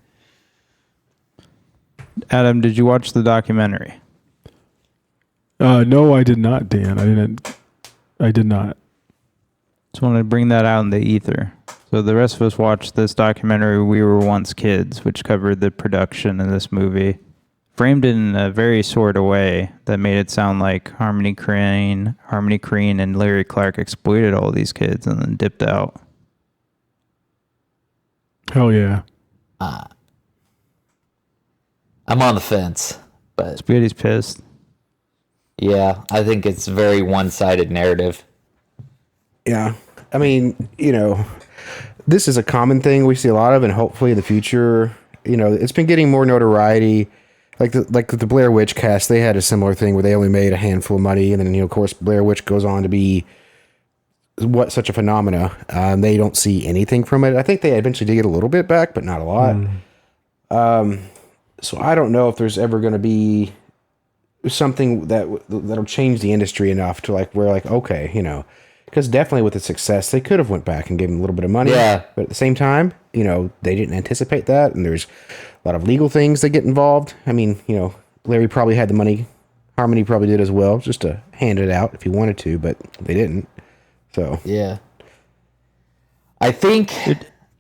Adam, did you watch the documentary? No, I did not, Dan. I did not. Just wanted to bring that out in the ether. So the rest of us watched this documentary, We Were Once Kids, which covered the production of this movie. Framed it in a very sort of way that made it sound like Harmony Korine, and Larry Clark exploited all these kids and then dipped out. Hell yeah. I'm on the fence, but Spaghetti's pissed. Yeah, I think it's a very one-sided narrative. Yeah. I mean, this is a common thing we see a lot of, and hopefully in the future, it's been getting more notoriety. Like the Blair Witch cast, they had a similar thing where they only made a handful of money, and then of course Blair Witch goes on to be such a phenomena. They don't see anything from it. I think they eventually did get a little bit back, but not a lot. So I don't know if there's ever going to be something that'll change the industry enough to okay, because definitely with the success, they could have went back and gave them a little bit of money. Yeah. But at the same time, they didn't anticipate that, and there's a lot of legal things that get involved. I mean, Larry probably had the money. Harmony probably did as well, just to hand it out if he wanted to, but they didn't. So yeah, I think.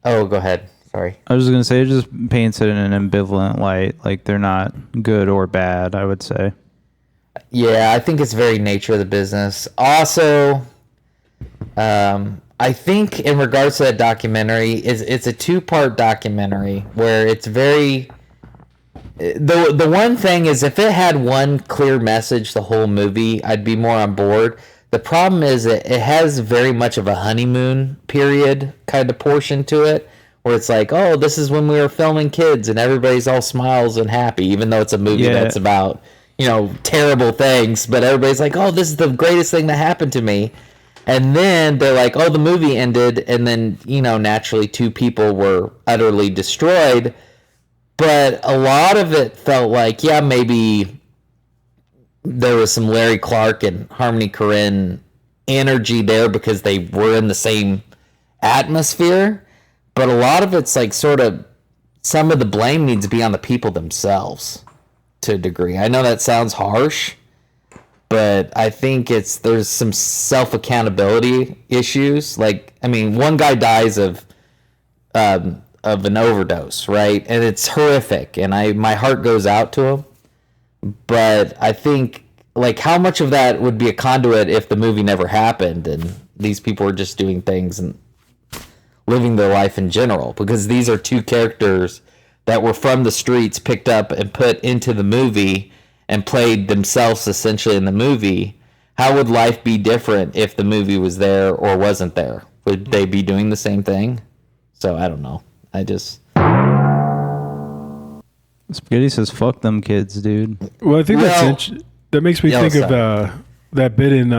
Go ahead. Sorry. I was going to say, it just paints it in an ambivalent light. Like, they're not good or bad, I would say. Yeah, I think it's very nature of the business. Also, I think in regards to that documentary, it's a 2-part documentary where it's very... The one thing is, if it had one clear message the whole movie, I'd be more on board. The problem is it has very much of a honeymoon period kind of portion to it, where it's like, oh, this is when we were filming kids and everybody's all smiles and happy, even though it's a movie that's about, terrible things. But everybody's like, oh, this is the greatest thing that happened to me. And then they're like, oh, the movie ended. And then, naturally 2 people were utterly destroyed. But a lot of it felt like, maybe there was some Larry Clark and Harmony Korine energy there because they were in the same atmosphere. But a lot of it's like sort of some of the blame needs to be on the people themselves to a degree. I know that sounds harsh, but I think there's some self-accountability issues. Like, I mean, one guy dies of an overdose, right? And it's horrific, and my heart goes out to him. But I think, like, how much of that would be a conduit if the movie never happened and these people were just doing things and living their life in general? Because these are 2 characters that were from the streets, picked up and put into the movie and played themselves essentially in the movie. How would life be different if the movie was there or wasn't there? Would they be doing the same thing? So I don't know. Spaghetti says, fuck them kids, dude. Well, I think that makes me think of that bit in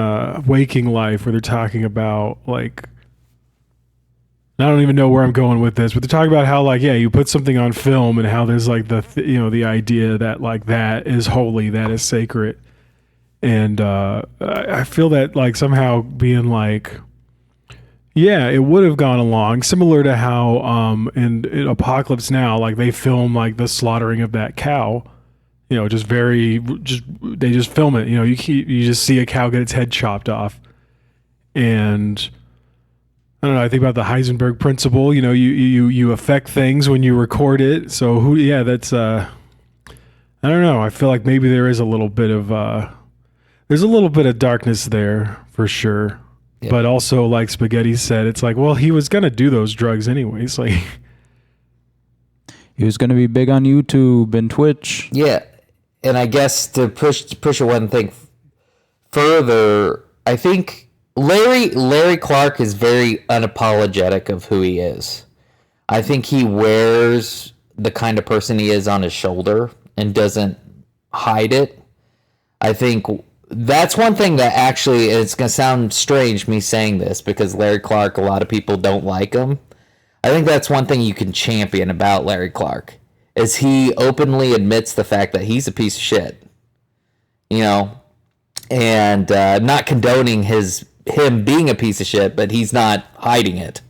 Waking Life where they're talking about, like, I don't even know where I'm going with this, but they're talking about how, like, you put something on film and how there's like the idea that like that is holy, that is sacred. And I feel that like somehow being like, it would have gone along similar to how in Apocalypse Now, like they film like the slaughtering of that cow, they just film it. You just see a cow get its head chopped off. And I don't know. I think about the Heisenberg principle. You affect things when you record it. So that's. I don't know. I feel like maybe there is a little bit of there's a little bit of darkness there for sure. Yeah. But also, like Spaghetti said, it's like, well, he was gonna do those drugs anyways. Like, he was gonna be big on YouTube and Twitch. Yeah, and I guess to push one thing further, I think Larry Clark is very unapologetic of who he is. I think he wears the kind of person he is on his shoulder and doesn't hide it. I think that's one thing that actually, it's going to sound strange me saying this because Larry Clark, a lot of people don't like him. I think that's one thing you can champion about Larry Clark is he openly admits the fact that he's a piece of shit. and not condoning him being a piece of shit, but he's not hiding it.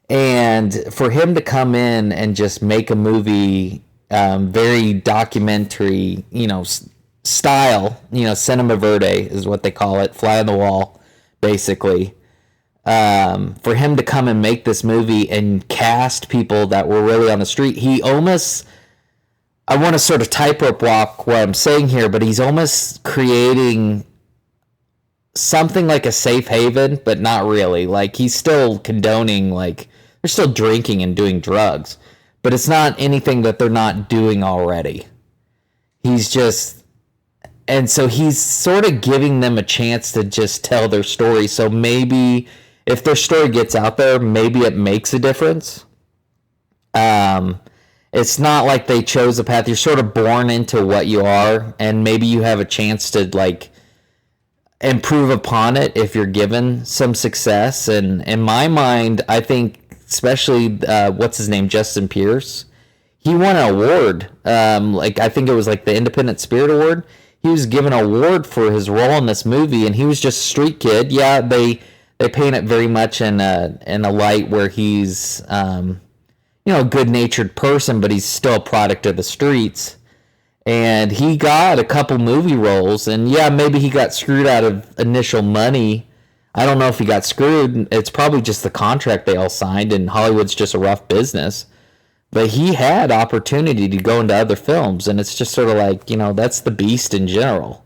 And for him to come in and just make a movie, very documentary, style, cinema verde is what they call it, fly on the wall, basically. For him to come and make this movie and cast people that were really on the street, he almost, I want to sort of tightrope walk what I'm saying here, but he's almost creating something like a safe haven, but not really. Like, he's still condoning, like, they're still drinking and doing drugs, but it's not anything that they're not doing already. He's just, and so he's sort of giving them a chance to just tell their story. So maybe if their story gets out there, maybe it makes a difference. It's not like they chose a path. You're sort of born into what you are, and maybe you have a chance to, like, improve upon it if you're given some success. And in my mind, I think, especially what's his name, Justin Pierce, he won an award. I think it was like the Independent Spirit Award. He was given an award for his role in this movie, and he was just a street kid. Yeah, they paint it very much in a light where he's a good-natured person, but he's still a product of the streets. And he got a couple movie roles, and yeah, maybe he got screwed out of initial money. I don't know if he got screwed. It's probably just the contract they all signed, and Hollywood's just a rough business. But he had opportunity to go into other films, and it's just sort of like, that's the beast in general.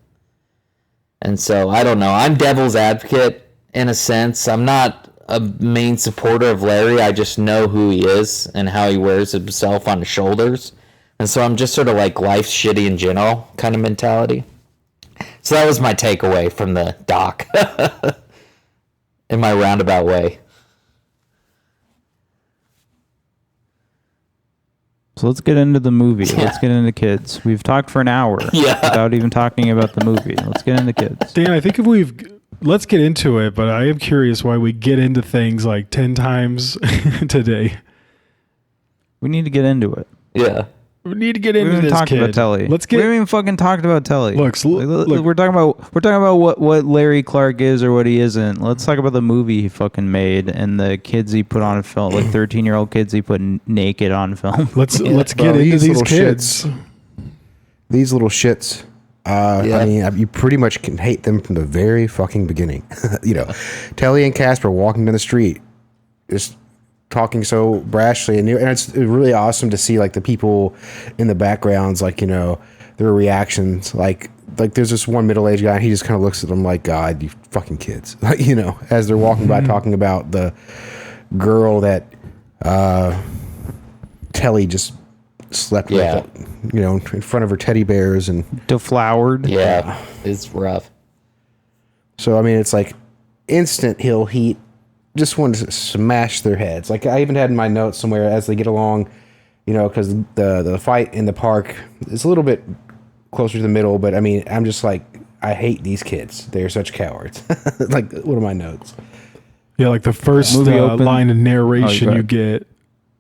And so, I don't know. I'm devil's advocate in a sense. I'm not a main supporter of Larry. I just know who he is and how he wears himself on his shoulders. And so I'm just sort of like, life's shitty in general kind of mentality. So that was my takeaway from the doc. In my roundabout way. So let's get into the movie. Yeah. Let's get into kids. We've talked for an hour without even talking about the movie. Let's get into kids. Dan, I think let's get into it, but I am curious why we get into things like 10 times today. We need to get into it. Yeah. We need to get into this talked kid. About Telly. We haven't even fucking talked about Telly. Look, we're talking about what Larry Clark is or what he isn't. Let's talk about the movie he fucking made and the kids he put on film, like 13-year-old kids he put naked on film. Let's get into these kids. These little shits. I mean, you pretty much can hate them from the very fucking beginning. Telly and Casper walking down the street, just talking so brashly, and it's really awesome to see like the people in the backgrounds, like their reactions. Like there's this one middle-aged guy, and he just kind of looks at them like, God, you fucking kids, as they're walking by, talking about the girl that Telly just slept with, in front of her teddy bears and deflowered. Yeah, it's rough. So I mean, it's like instant heel heat. Just wanted to smash their heads. Like I even had in my notes somewhere as they get along, because the fight in the park is a little bit closer to the middle. But I mean, I'm just like, I hate these kids. They're such cowards. Like, what are my notes? Yeah, like the first line of narration you get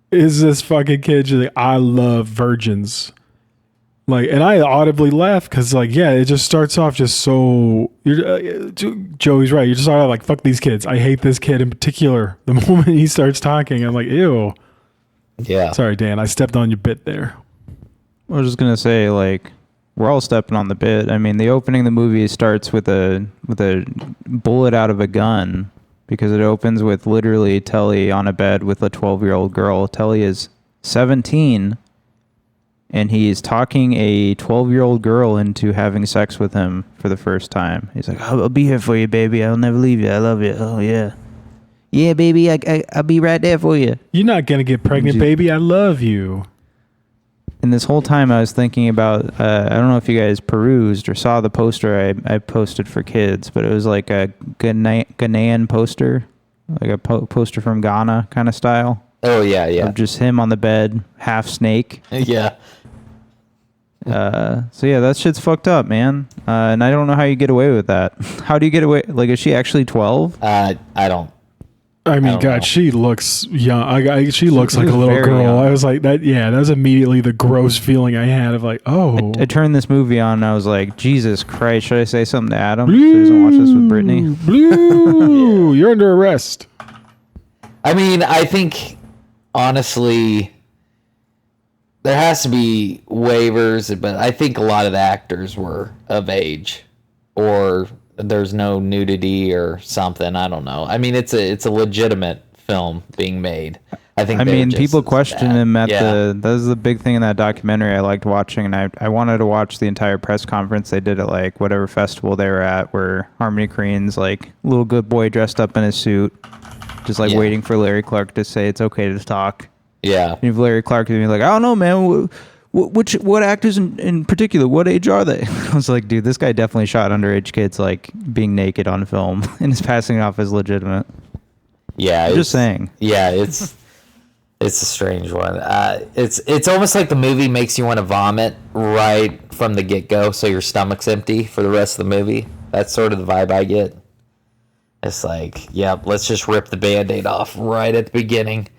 is this fucking kid just like, I love virgins. Like, and I audibly laugh because, like, yeah, it just starts off just so. Joey's right. You just start like, fuck these kids. I hate this kid in particular. The moment he starts talking, I'm like, ew. Yeah. Sorry, Dan. I stepped on your bit there. I was just gonna say, like, we're all stepping on the bit. I mean, the opening of the movie starts with a bullet out of a gun because it opens with literally Telly on a bed with a 12-year-old girl. Telly is 17. And he's talking a 12-year-old girl into having sex with him for the first time. He's like, I'll be here for you, baby. I'll never leave you. I love you. Oh, yeah. Yeah, baby. I'll be right there for you. You're not going to get pregnant, baby. I love you. And this whole time I was thinking about, I don't know if you guys perused or saw the poster I posted for kids, but it was like a Ghanaian poster, like a poster from Ghana kind of style. Oh, yeah, yeah. Of just him on the bed, half snake. Yeah. So yeah, that shit's fucked up, man. And I don't know how you get away with that. How do you get away? Like, is she actually 12? I don't I mean, God, she looks young. She looks like a little girl. Young. I was like, that was immediately the gross feeling I had of like, oh. I turned this movie on and I was like, Jesus Christ, should I say something to Adam? So he doesn't watch this with Brittany. Blue, you're under arrest. I mean, I think, honestly, there has to be waivers, but I think a lot of the actors were of age, or there's no nudity or something. I don't know. I mean, it's a legitimate film being made. I think. I mean, people question him at that was the big thing in that documentary I liked watching, and I wanted to watch the entire press conference they did at like whatever festival they were at, where Harmony Korine's like little good boy dressed up in a suit, just like waiting for Larry Clark to say it's okay to talk. Yeah. And if Larry Clark would be like, I don't know, man. What actors in particular? What age are they? I was like, dude, this guy definitely shot underage kids like being naked on film and is passing it off as legitimate. Yeah, I'm just saying. Yeah, it's a strange one. It's almost like the movie makes you want to vomit right from the get-go, so your stomach's empty for the rest of the movie. That's sort of the vibe I get. It's like, yeah, let's just rip the Band-Aid off right at the beginning.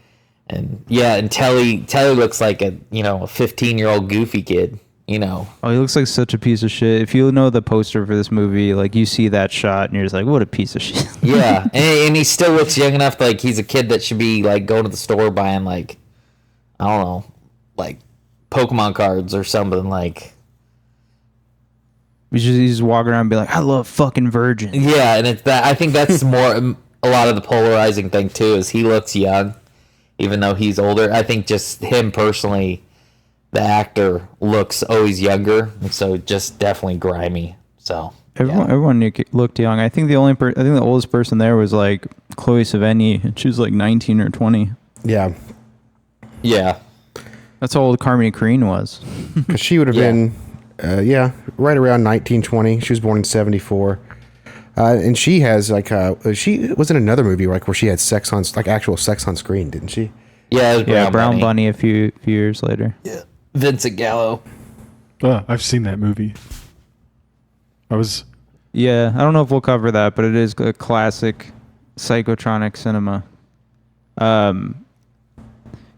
And yeah, and Telly looks like a 15-year-old goofy kid, Oh, he looks like such a piece of shit. If you know the poster for this movie, like you see that shot and you're just like, what a piece of shit. Yeah, and he still looks young enough, like he's a kid that should be like going to the store buying like, I don't know, like Pokemon cards or something like. He's walking around and be like, I love fucking virgins. Yeah, and it's that. I think that's more a lot of the polarizing thing too, is he looks young. Even though he's older, I think just him personally, the actor looks always younger, and so just definitely grimy. So everyone looked young. I think the oldest person there was like Chloe Sevigny, and she was like 19 or 20. Yeah, that's how old Harmony Korine was. Because she would have been, right around 1920. She was born in 1974. And she has she was in another movie where she had actual sex on screen, didn't she? Yeah, Brown Bunny a few years later. Yeah, Vincent Gallo. I've seen that movie. I don't know if we'll cover that, but it is a classic psychotronic cinema. So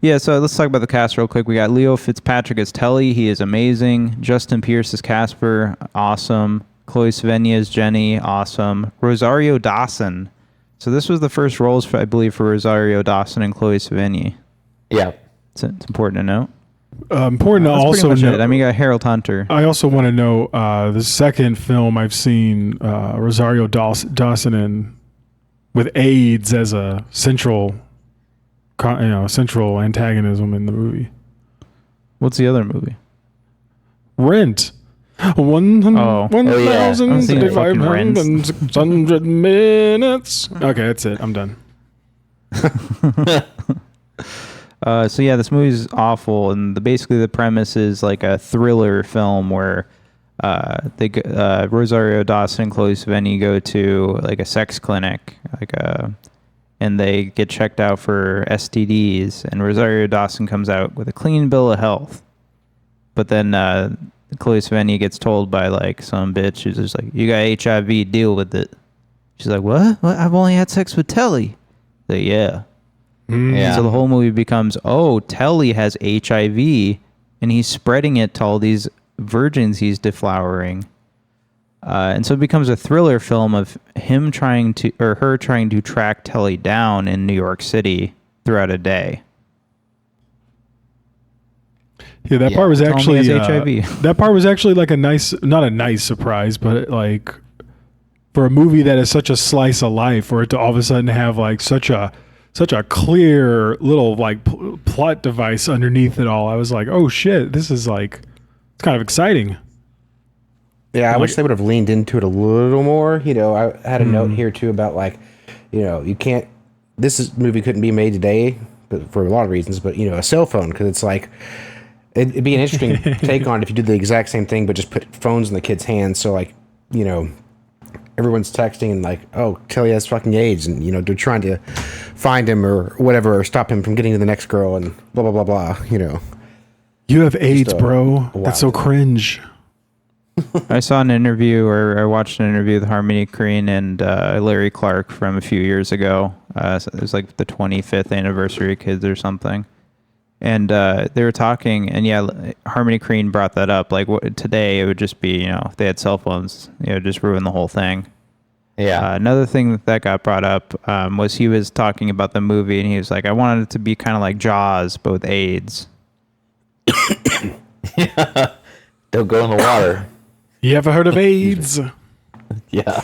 let's talk about the cast real quick. We got Leo Fitzpatrick as Telly. He is amazing. Justin Pierce as Casper. Awesome. Chloe Sevigny as Jenny, awesome. Rosario Dawson. So this was the first roles, I believe, for Rosario Dawson and Chloe Sevigny. Yeah. It's important to note. Important to also know. I mean, you got Harold Hunter. I also want to know the second film I've seen Rosario Dawson in with AIDS as a central antagonism in the movie. What's the other movie? Rent. 1,600 minutes. Okay, that's it. I'm done. This movie's awful, and basically the premise is like a thriller film where Rosario Dawson and Chloe Sevigny go to like a sex clinic, and they get checked out for STDs, and Rosario Dawson comes out with a clean bill of health, but then Chloe Sevigny gets told by like some bitch who's just like, you got HIV, deal with it. She's like, what? I've only had sex with Telly. Like, yeah. So the whole movie becomes, Telly has HIV and he's spreading it to all these virgins he's deflowering. And so it becomes a thriller film of her trying to track Telly down in New York City throughout a day. Yeah, that part was actually HIV. That part was actually like not a nice surprise, but like for a movie that is such a slice of life, for it to all of a sudden have like such a clear little like plot device underneath it all, I was like, oh shit, this is like, it's kind of exciting. Yeah, I wish they would have leaned into it a little more. I had a note here too about like, this movie couldn't be made today, but for a lot of reasons. But a cell phone, because it's like. It'd be an interesting take on it if you did the exact same thing, but just put phones in the kids' hands. So, like, everyone's texting and like, oh, Telly has fucking AIDS, and they're trying to find him or whatever, or stop him from getting to the next girl, and blah blah blah blah. You have AIDS, bro. That's so cringe. I saw an interview, or I watched an interview with Harmony Korine and Larry Clark from a few years ago. So it was like the 25th anniversary of Kids or something. And they were talking, and Harmony Korine brought that up. Like today, it would just be, if they had cell phones, just ruin the whole thing. Yeah. Another thing that got brought up was he was talking about the movie, and he was like, I wanted it to be kind of like Jaws, but with AIDS. Yeah. Don't go in the water. You ever heard of AIDS? Yeah.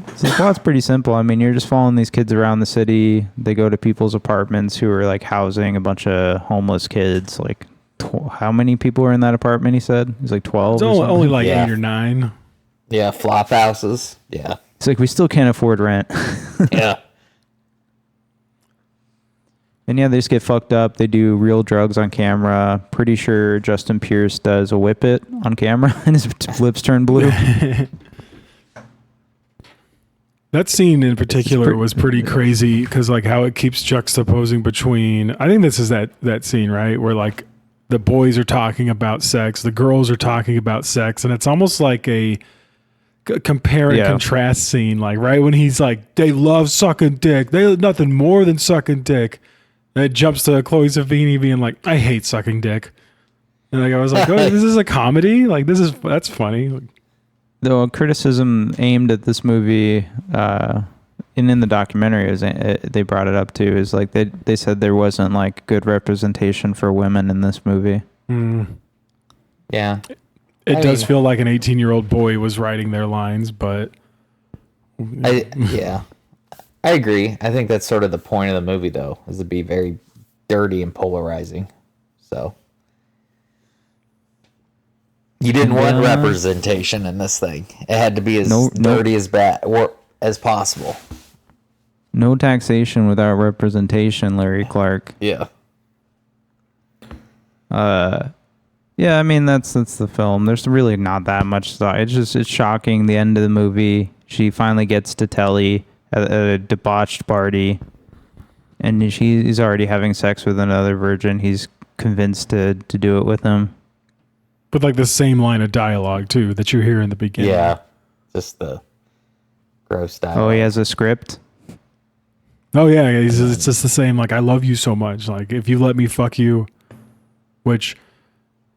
It's like, well, it's pretty simple. I mean, you're just following these kids around the city. They go to people's apartments who are like housing a bunch of homeless kids. Like, how many people were in that apartment? He said it was like 12. It's only like 8 or 9. Yeah, flop houses. Yeah. It's like we still can't afford rent. Yeah. And they just get fucked up. They do real drugs on camera. Pretty sure Justin Pierce does a whip it on camera and his lips turn blue. That scene in particular was pretty crazy because like how it keeps juxtaposing between, I think this is that scene, right? Where like the boys are talking about sex, the girls are talking about sex, and it's almost like a compare and contrast scene. Like right when he's like, they love sucking dick. They love nothing more than sucking dick. And it jumps to Chloe Sevigny being like, I hate sucking dick. And like I was like, oh, this is a comedy? Like that's funny. Though a criticism aimed at this movie, and in the documentary, they brought it up too, is like they said there wasn't like good representation for women in this movie. Yeah. It does feel like an 18-year-old boy was writing their lines, but I agree. I think that's sort of the point of the movie, though, is to be very dirty and polarizing. So you didn't want representation in this thing. It had to be as dirty as bad or as possible. No taxation without representation, Larry Clark. Yeah. Yeah, I mean that's the film. There's really not that much stuff. It's shocking. The end of the movie, she finally gets to Telly at a debauched party, and he's already having sex with another virgin. He's convinced to do it with him. With like the same line of dialogue too that you hear in the beginning. Yeah, just the gross dialogue. Oh, he has a script. Oh yeah, it's just the same. Like I love you so much. Like if you let me fuck you, which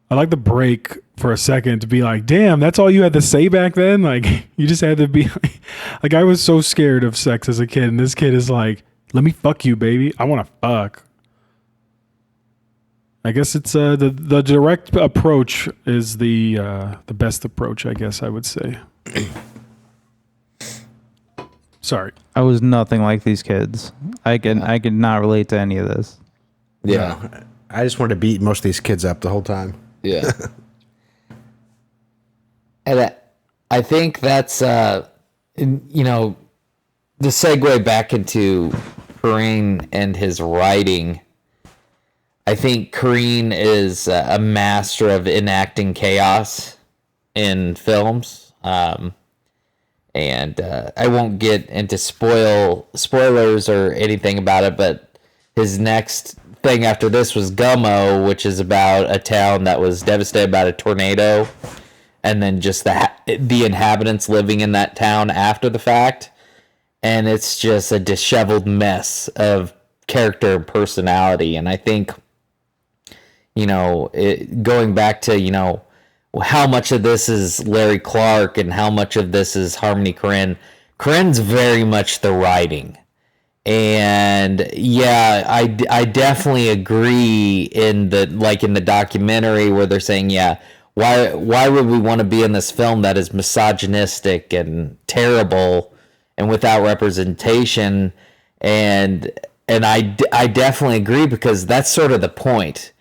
I like the break for a second to be like, damn, that's all you had to say back then. Like you just had to be like I was so scared of sex as a kid, and this kid is like, let me fuck you, baby. I want to fuck. I guess it's the direct approach is the best approach, I guess I would say. Sorry. I was nothing like these kids. I could not relate to any of this. Yeah. I just wanted to beat most of these kids up the whole time. Yeah. And I think that's, the segue back into Korine and his writing. I think Korine is a master of enacting chaos in films. And I won't get into spoilers or anything about it, but his next thing after this was Gummo, which is about a town that was devastated by a tornado, and then just the inhabitants living in that town after the fact. And it's just a disheveled mess of character and personality. And I think, going back to, how much of this is Larry Clark and how much of this is Harmony Korine. Korine's very much the writing. And yeah, I definitely agree in the documentary where they're saying, why would we want to be in this film that is misogynistic and terrible and without representation? And I definitely agree, because that's sort of the point.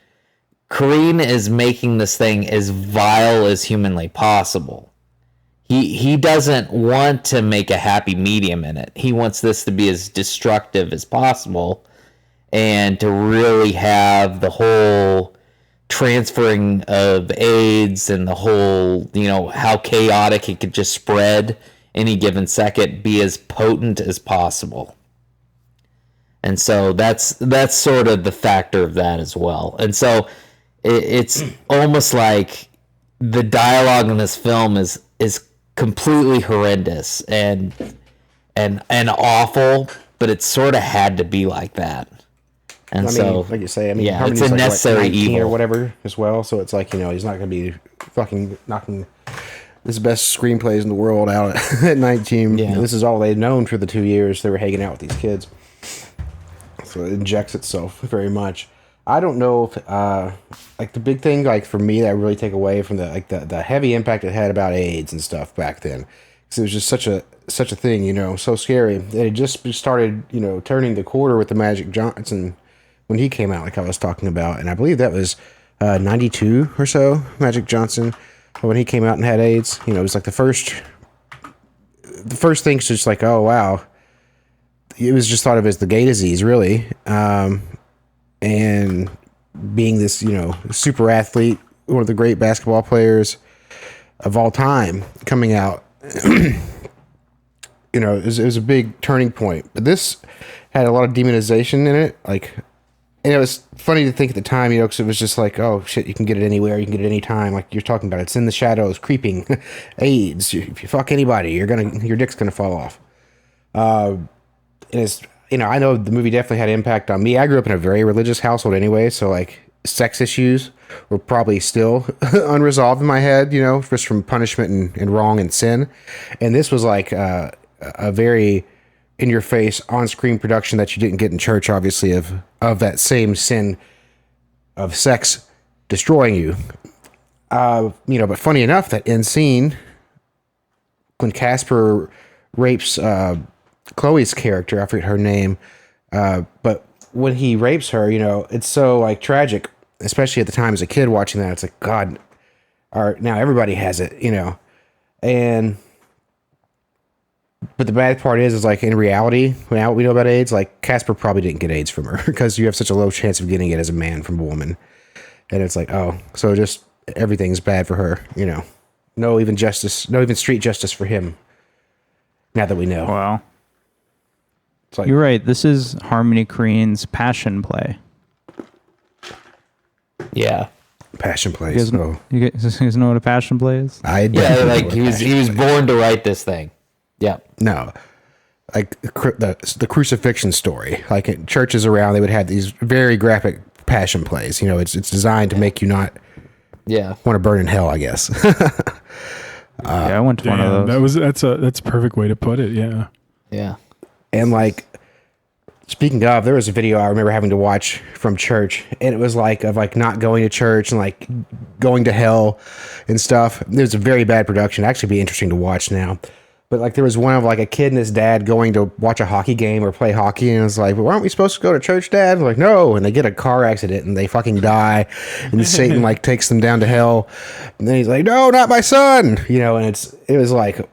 Korine is making this thing as vile as humanly possible. He doesn't want to make a happy medium in it. He wants this to be as destructive as possible, and to really have the whole transferring of AIDS and the whole, how chaotic it could just spread any given second be as potent as possible. And so that's sort of the factor of that as well. And so it's almost like the dialogue in this film is completely horrendous and awful, but it sort of had to be like that. And like you say, yeah, Harmony's it's a like, necessary 19 evil or whatever as well. So it's like, he's not going to be fucking knocking his best screenplays in the world out at 19. Yeah. This is all they'd known for the 2 years they were hanging out with these kids. So it injects itself very much. I don't know if, like the big thing, like for me, that I really take away from the heavy impact it had about AIDS and stuff back then. Because it was just such a thing, so scary. It just started, turning the quarter with the Magic Johnson when he came out, like I was talking about. And I believe that was 92 or so, Magic Johnson, when he came out and had AIDS. It was like the first thing's just like, oh, wow. It was just thought of as the gay disease, really. And being this, super athlete, one of the great basketball players of all time coming out, it was a big turning point. But this had a lot of demonization in it. And it was funny to think at the time, because it was just like, oh, shit, you can get it anywhere. You can get it anytime. Like you're talking about, it's in the shadows, creeping. AIDS. If you fuck anybody, your dick's going to fall off. And it's, I know the movie definitely had an impact on me. I grew up in a very religious household anyway, so like sex issues were probably still unresolved in my head, just from punishment and wrong and sin. And this was like a very in-your-face on-screen production that you didn't get in church, obviously, of that same sin of sex destroying you. But funny enough, that end scene when Casper rapes Chloe's character, I forget her name, but when he rapes her, it's so like tragic, especially at the time as a kid watching that. It's like, God, now everybody has it, but the bad part is like in reality, now we know about AIDS, like Casper probably didn't get AIDS from her because you have such a low chance of getting it as a man from a woman. And it's like, oh, so just everything's bad for her, no even street justice for him. Now that we know. Wow. Like, you're right. This is Harmony Korine's passion play. Yeah. Passion play. You guys know what a passion play is? He was born to write this thing. Yeah. No. Like the crucifixion story. Like at churches around, they would have these very graphic passion plays. It's designed to make you not want to burn in hell, I guess. Yeah, I went to one of those. That's a perfect way to put it. Yeah. Yeah. And like, speaking of, there was a video I remember having to watch from church, and it was like of like not going to church and like going to hell and stuff. It was a very bad production. It'd actually be interesting to watch now. But like there was one of like a kid and his dad going to watch a hockey game or play hockey, and it's like, well, aren't we supposed to go to church, Dad? And like, no, and they get a car accident and they fucking die, and Satan like takes them down to hell, and then he's like, no, not my son, and it was like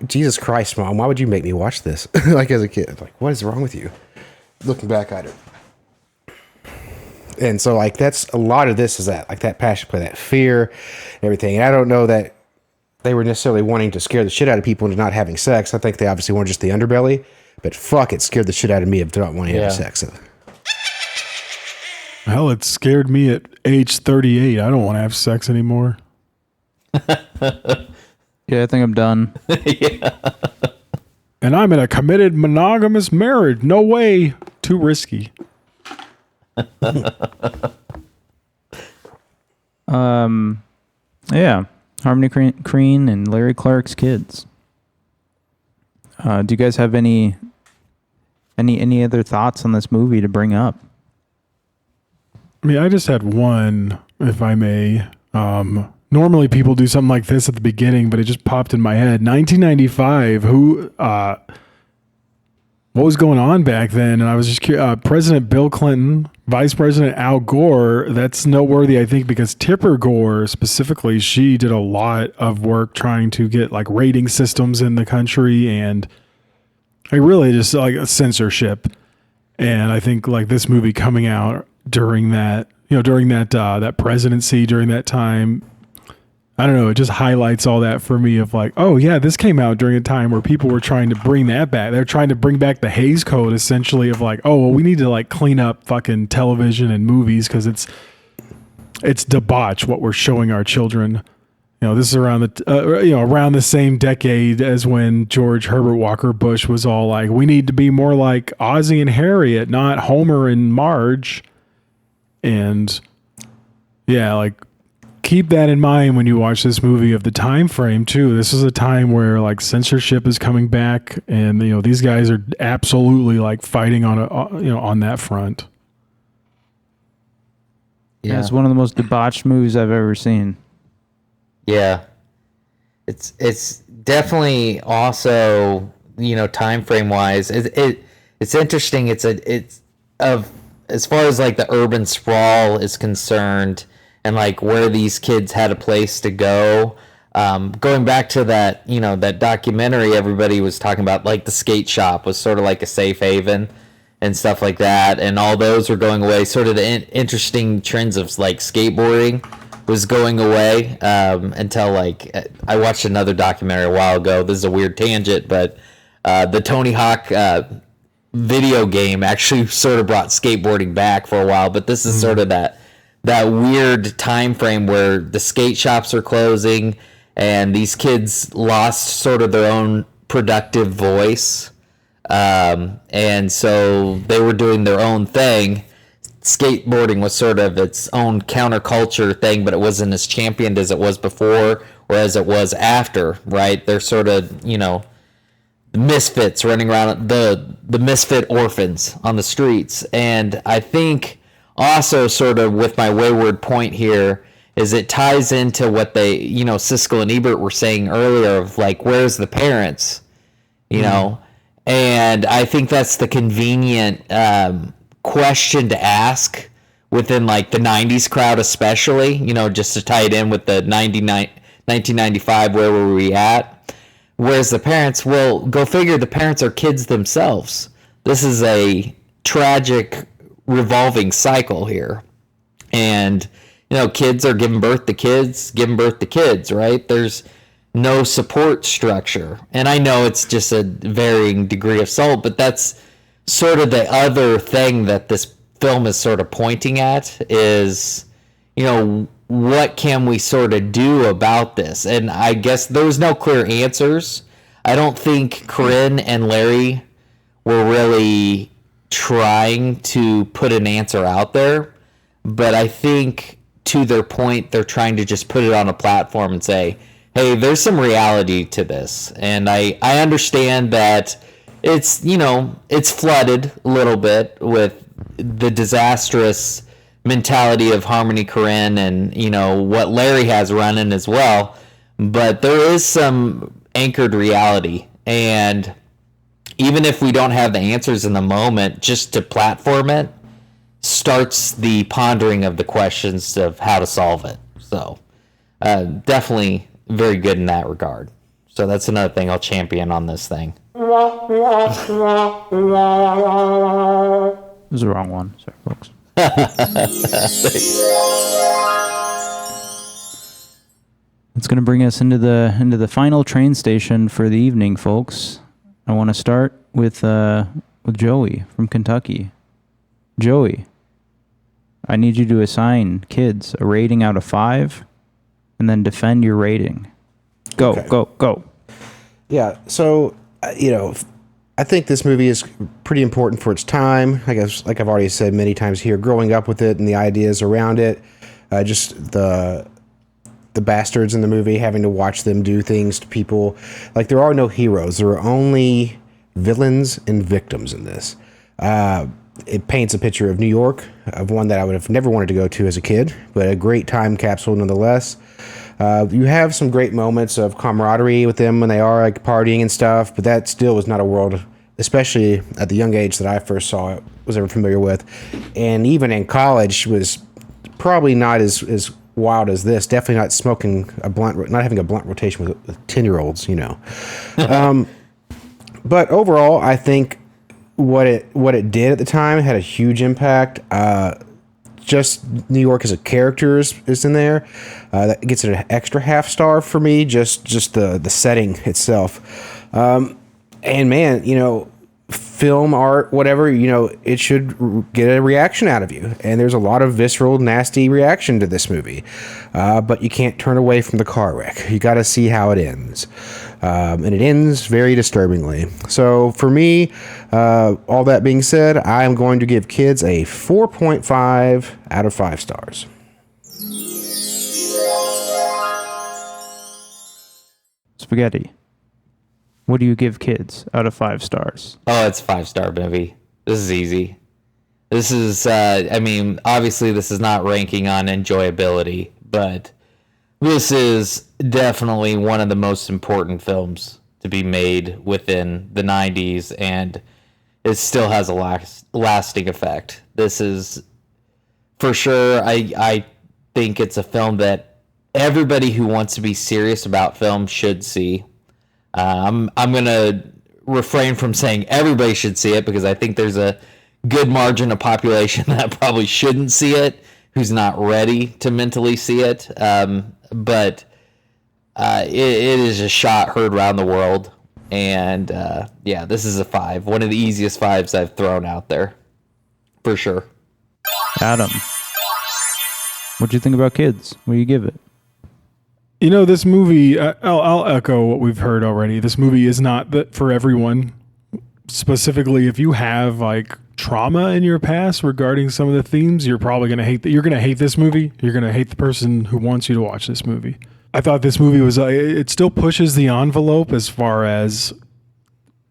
Jesus Christ, Mom, why would you make me watch this? Like as a kid, like what is wrong with you? Looking back at it. And so like that's a lot of this is that like that passion play, that fear, and everything. And I don't know that they were necessarily wanting to scare the shit out of people into not having sex. I think they obviously wanted just the underbelly, but fuck, it scared the shit out of me of not wanting to have sex. Hell, it scared me at age 38. I don't want to have sex anymore. Yeah, I think I'm done. Yeah. And I'm in a committed monogamous marriage. No way. Too risky. Yeah. Harmony Korine and Larry Clark's kids. Do you guys have any other thoughts on this movie to bring up? I mean, I just had one, if I may. Normally people do something like this at the beginning, but it just popped in my head. 1995, what was going on back then? And I was just curious. President Bill Clinton, Vice President Al Gore. That's noteworthy, I think, because Tipper Gore specifically, she did a lot of work trying to get like rating systems in the country, and like really just like a censorship. And I think like this movie coming out during that, that presidency, during that time, I don't know, it just highlights all that for me of like, oh yeah, this came out during a time where people were trying to bring that back. They're trying to bring back the Hays Code, essentially, of like, oh, well, we need to like clean up fucking television and movies because it's debauch what we're showing our children. this is around the around the same decade as when George Herbert Walker Bush was all like, we need to be more like Ozzie and Harriet, not Homer and Marge. And yeah, like keep that in mind when you watch this movie of the time frame too. This is a time where like censorship is coming back, and these guys are absolutely like fighting on on that front. Yeah, it's one of the most debauched movies I've ever seen. Yeah, it's definitely also time frame wise. It's interesting. It's as far as like the urban sprawl is concerned, and like where these kids had a place to go. Going back to that that documentary everybody was talking about, like the skate shop was sort of like a safe haven and stuff like that, and all those were going away. Sort of the interesting trends of like skateboarding was going away until like I watched another documentary a while ago. This is a weird tangent, but the Tony Hawk video game actually sort of brought skateboarding back for a while. But this is sort of that weird time frame where the skate shops are closing and these kids lost sort of their own productive voice, and so they were doing their own thing. Skateboarding was sort of its own counterculture thing, but it wasn't as championed as it was before or as it was after, right? They're sort of, the misfits running around, the misfit orphans on the streets. And I think also sort of with my wayward point here is it ties into what they, Siskel and Ebert were saying earlier of like, where's the parents, And I think that's the convenient question to ask within like the 90s crowd especially, just to tie it in with the 1995, where were we at? Where's the parents? Well, go figure, the parents are kids themselves. This is a tragic revolving cycle here. And, kids are giving birth to kids, right? There's no support structure. And I know it's just a varying degree of salt, but that's sort of the other thing that this film is sort of pointing at is, what can we sort of do about this? And I guess there's no clear answers. I don't think Korine and Larry were really trying to put an answer out there, but I think to their point, they're trying to just put it on a platform and say, hey, there's some reality to this. And I understand that it's, it's flooded a little bit with the disastrous mentality of Harmony Korine and, what Larry has running as well. But there is some anchored reality. And even if we don't have the answers in the moment, just to platform it starts the pondering of the questions of how to solve it. So definitely very good in that regard. So that's another thing I'll champion on this thing. It was the wrong one. Sorry, folks. It's going to bring us into the final train station for the evening, folks. I want to start with Joey from Kentucky. Joey, I need you to assign kids a rating out of 5, and then defend your rating. Go, okay. Go. Yeah. So, I think this movie is pretty important for its time. I guess, like I've already said many times here, growing up with it and the ideas around it, just the bastards in the movie, having to watch them do things to people. Like, there are no heroes. There are only villains and victims in this. It paints a picture of New York, of one that I would have never wanted to go to as a kid, but a great time capsule nonetheless. You have some great moments of camaraderie with them when they are like partying and stuff, but that still was not a world, especially at the young age that I first saw it, was ever familiar with. And even in college was probably not as wild as this. Definitely not smoking a blunt, not having a blunt rotation with 10-year-olds, But overall, I think what it did at the time had a huge impact. Just New York as a character is in there. That gets it an extra half star for me. Just the setting itself. And man, film, art, whatever, it should get a reaction out of you. And there's a lot of visceral, nasty reaction to this movie. But you can't turn away from the car wreck. You got to see how it ends. And it ends very disturbingly. So for me, all that being said, I am going to give Kids a 4.5 out of 5 stars. Spaghetti. What do you give Kids out of 5 stars? Oh, it's a 5-star movie. This is easy. This is, obviously this is not ranking on enjoyability, but this is definitely one of the most important films to be made within the 90s, and it still has a lasting effect. This is, for sure, I think it's a film that everybody who wants to be serious about film should see. I'm going to refrain from saying everybody should see it, because I think there's a good margin of population that probably shouldn't see it, who's not ready to mentally see it. But it is a shot heard around the world. And this is a 5. One of the easiest 5s I've thrown out there, for sure. Adam, what'd you think about Kids? What do you give it? This movie, I'll echo what we've heard already. This movie is not for everyone. Specifically, if you have trauma in your past regarding some of the themes, you're probably going to hate you're going to hate this movie. You're going to hate the person who wants you to watch this movie. I thought this movie was, it still pushes the envelope as far as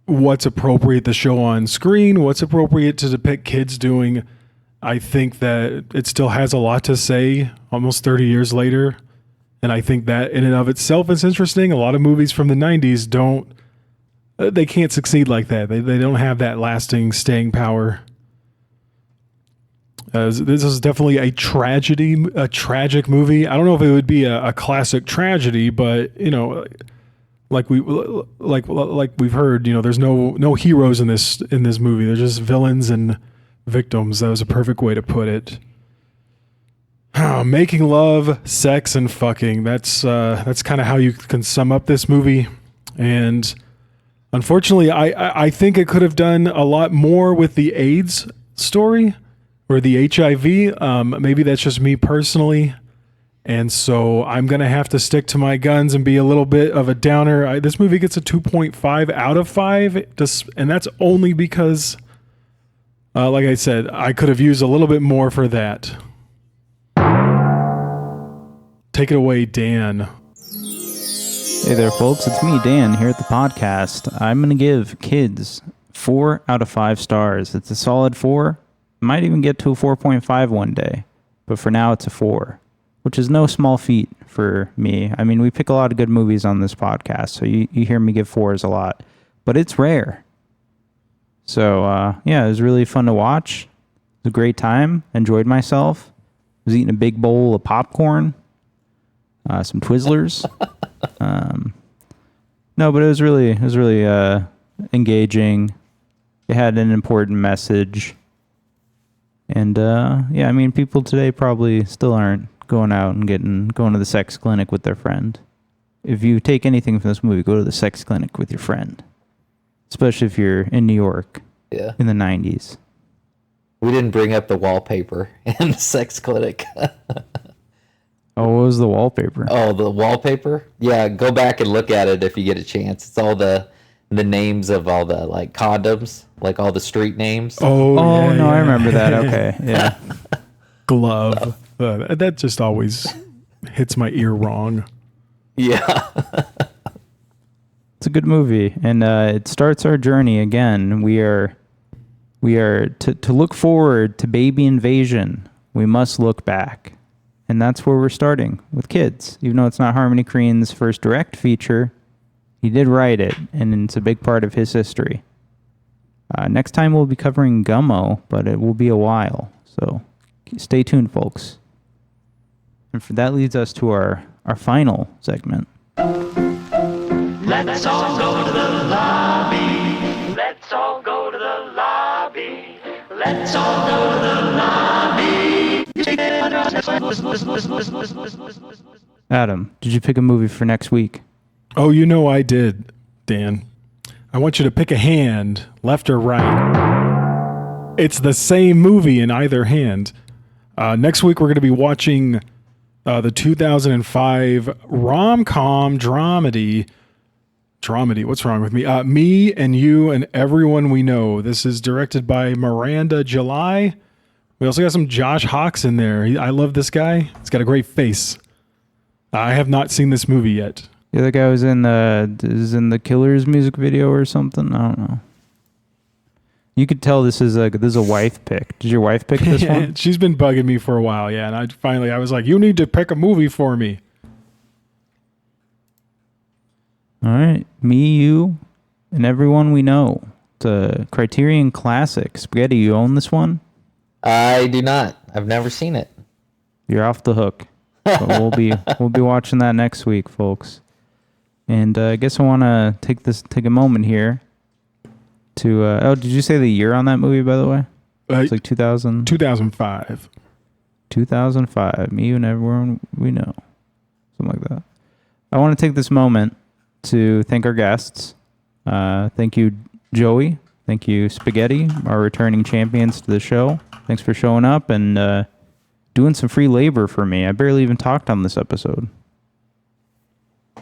what's appropriate to show on screen, what's appropriate to depict kids doing. I think that it still has a lot to say almost 30 years later. And I think that in and of itself is interesting. A lot of movies from the 90s they can't succeed like that. They don't have that lasting staying power. This is definitely a tragic movie. I don't know if it would be a classic tragedy, but like we've heard, there's no heroes in this movie. They're just villains and victims. That was a perfect way to put it. Making love, sex, and fucking. That's kind of how you can sum up this movie. And unfortunately, I think it could have done a lot more with the AIDS story or the HIV. Maybe that's just me personally. And so I'm going to have to stick to my guns and be a little bit of a downer. This movie gets a 2.5 out of 5. And that's only because, like I said, I could have used a little bit more for that. Take it away, Dan. Hey there, folks. It's me, Dan, here at the podcast. I'm going to give Kids 4 out of 5 stars. It's a solid 4. Might even get to a 4.5 one day. But for now, it's a 4, which is no small feat for me. I mean, we pick a lot of good movies on this podcast, so you hear me give 4s a lot. But it's rare. So, it was really fun to watch. It was a great time. Enjoyed myself. Was eating a big bowl of popcorn. Some Twizzlers. No, but it was really engaging. It had an important message. And people today probably still aren't going out and going to the sex clinic with their friend. If you take anything from this movie, go to the sex clinic with your friend. Especially if you're in New York in the 90s. We didn't bring up the wallpaper in the sex clinic. Oh, what was the wallpaper? Oh, the wallpaper? Yeah, go back and look at it if you get a chance. It's all the names of all the condoms, all the street names. I remember that. Okay, yeah. Glove. That just always hits my ear wrong. Yeah. It's a good movie, and it starts our journey again. We are to look forward to baby invasion. We must look back. And that's where we're starting, with Kids. Even though it's not Harmony Korine's first direct feature, he did write it, and it's a big part of his history. Next time we'll be covering Gummo, but it will be a while. So stay tuned, folks. And that leads us to our final segment. Let's all go to the lobby. Let's all go to the lobby. Let's all go to the lobby. Adam, did you pick a movie for next week? Oh, I did, Dan. I want you to pick a hand, left or right. It's the same movie in either hand. Next week, we're going to be watching the 2005 rom-com dramedy. What's wrong with me? Me and You and Everyone We Know. This is directed by Miranda July. We also got some Josh Hawks in there. I love this guy. He's got a great face. I have not seen this movie yet. The other guy was in the Killers music video or something. I don't know. You could tell this is a wife pick. Did your wife pick this one? She's been bugging me for a while, yeah. And I was like, you need to pick a movie for me. All right. Me, You, and Everyone We Know. It's a Criterion Classic. Spaghetti, you own this one? I do not. I've never seen it. You're off the hook. But we'll be watching that next week, folks. And I guess I want to take a moment here to did you say the year on that movie, by the way? It's like 2005. 2005. Me and Everyone We Know. Something like that. I want to take this moment to thank our guests. Thank you, Joey. Thank you, Spaghetti, our returning champions to the show. Thanks for showing up and doing some free labor for me. I barely even talked on this episode.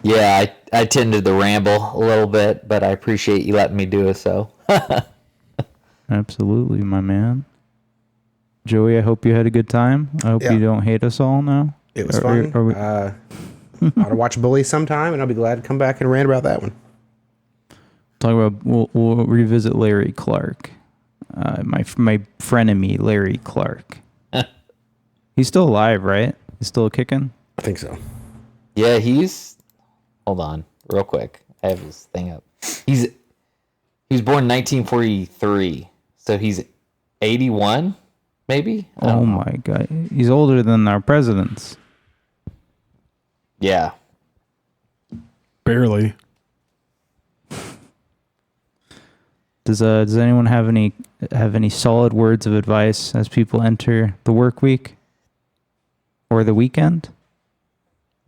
Yeah, I tended to ramble a little bit, but I appreciate you letting me do it so. Absolutely, my man. Joey, I hope you had a good time. I hope you don't hate us all now. It was fun. I'll watch Bully sometime, and I'll be glad to come back and rant about that one. We'll revisit Larry Clark. My frenemy, Larry Clark. He's still alive, right? He's still kicking? I think so. Yeah, hold on, real quick. I have his thing up. He was born in 1943, so he's 81, maybe? Oh my God. He's older than our presidents. Yeah. Barely. Does anyone have any solid words of advice as people enter the work week or the weekend?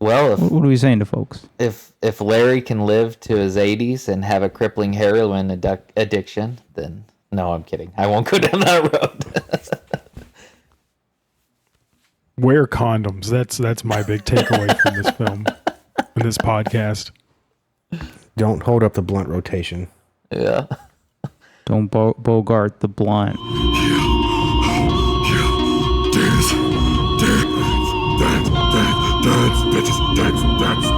Well, what are we saying to folks? If Larry can live to his 80s and have a crippling heroin addiction, then no, I'm kidding. I won't go down that road. Wear condoms. That's my big takeaway from this film and this podcast. Don't hold up the blunt rotation. Yeah. Don't bogart the blunt. That's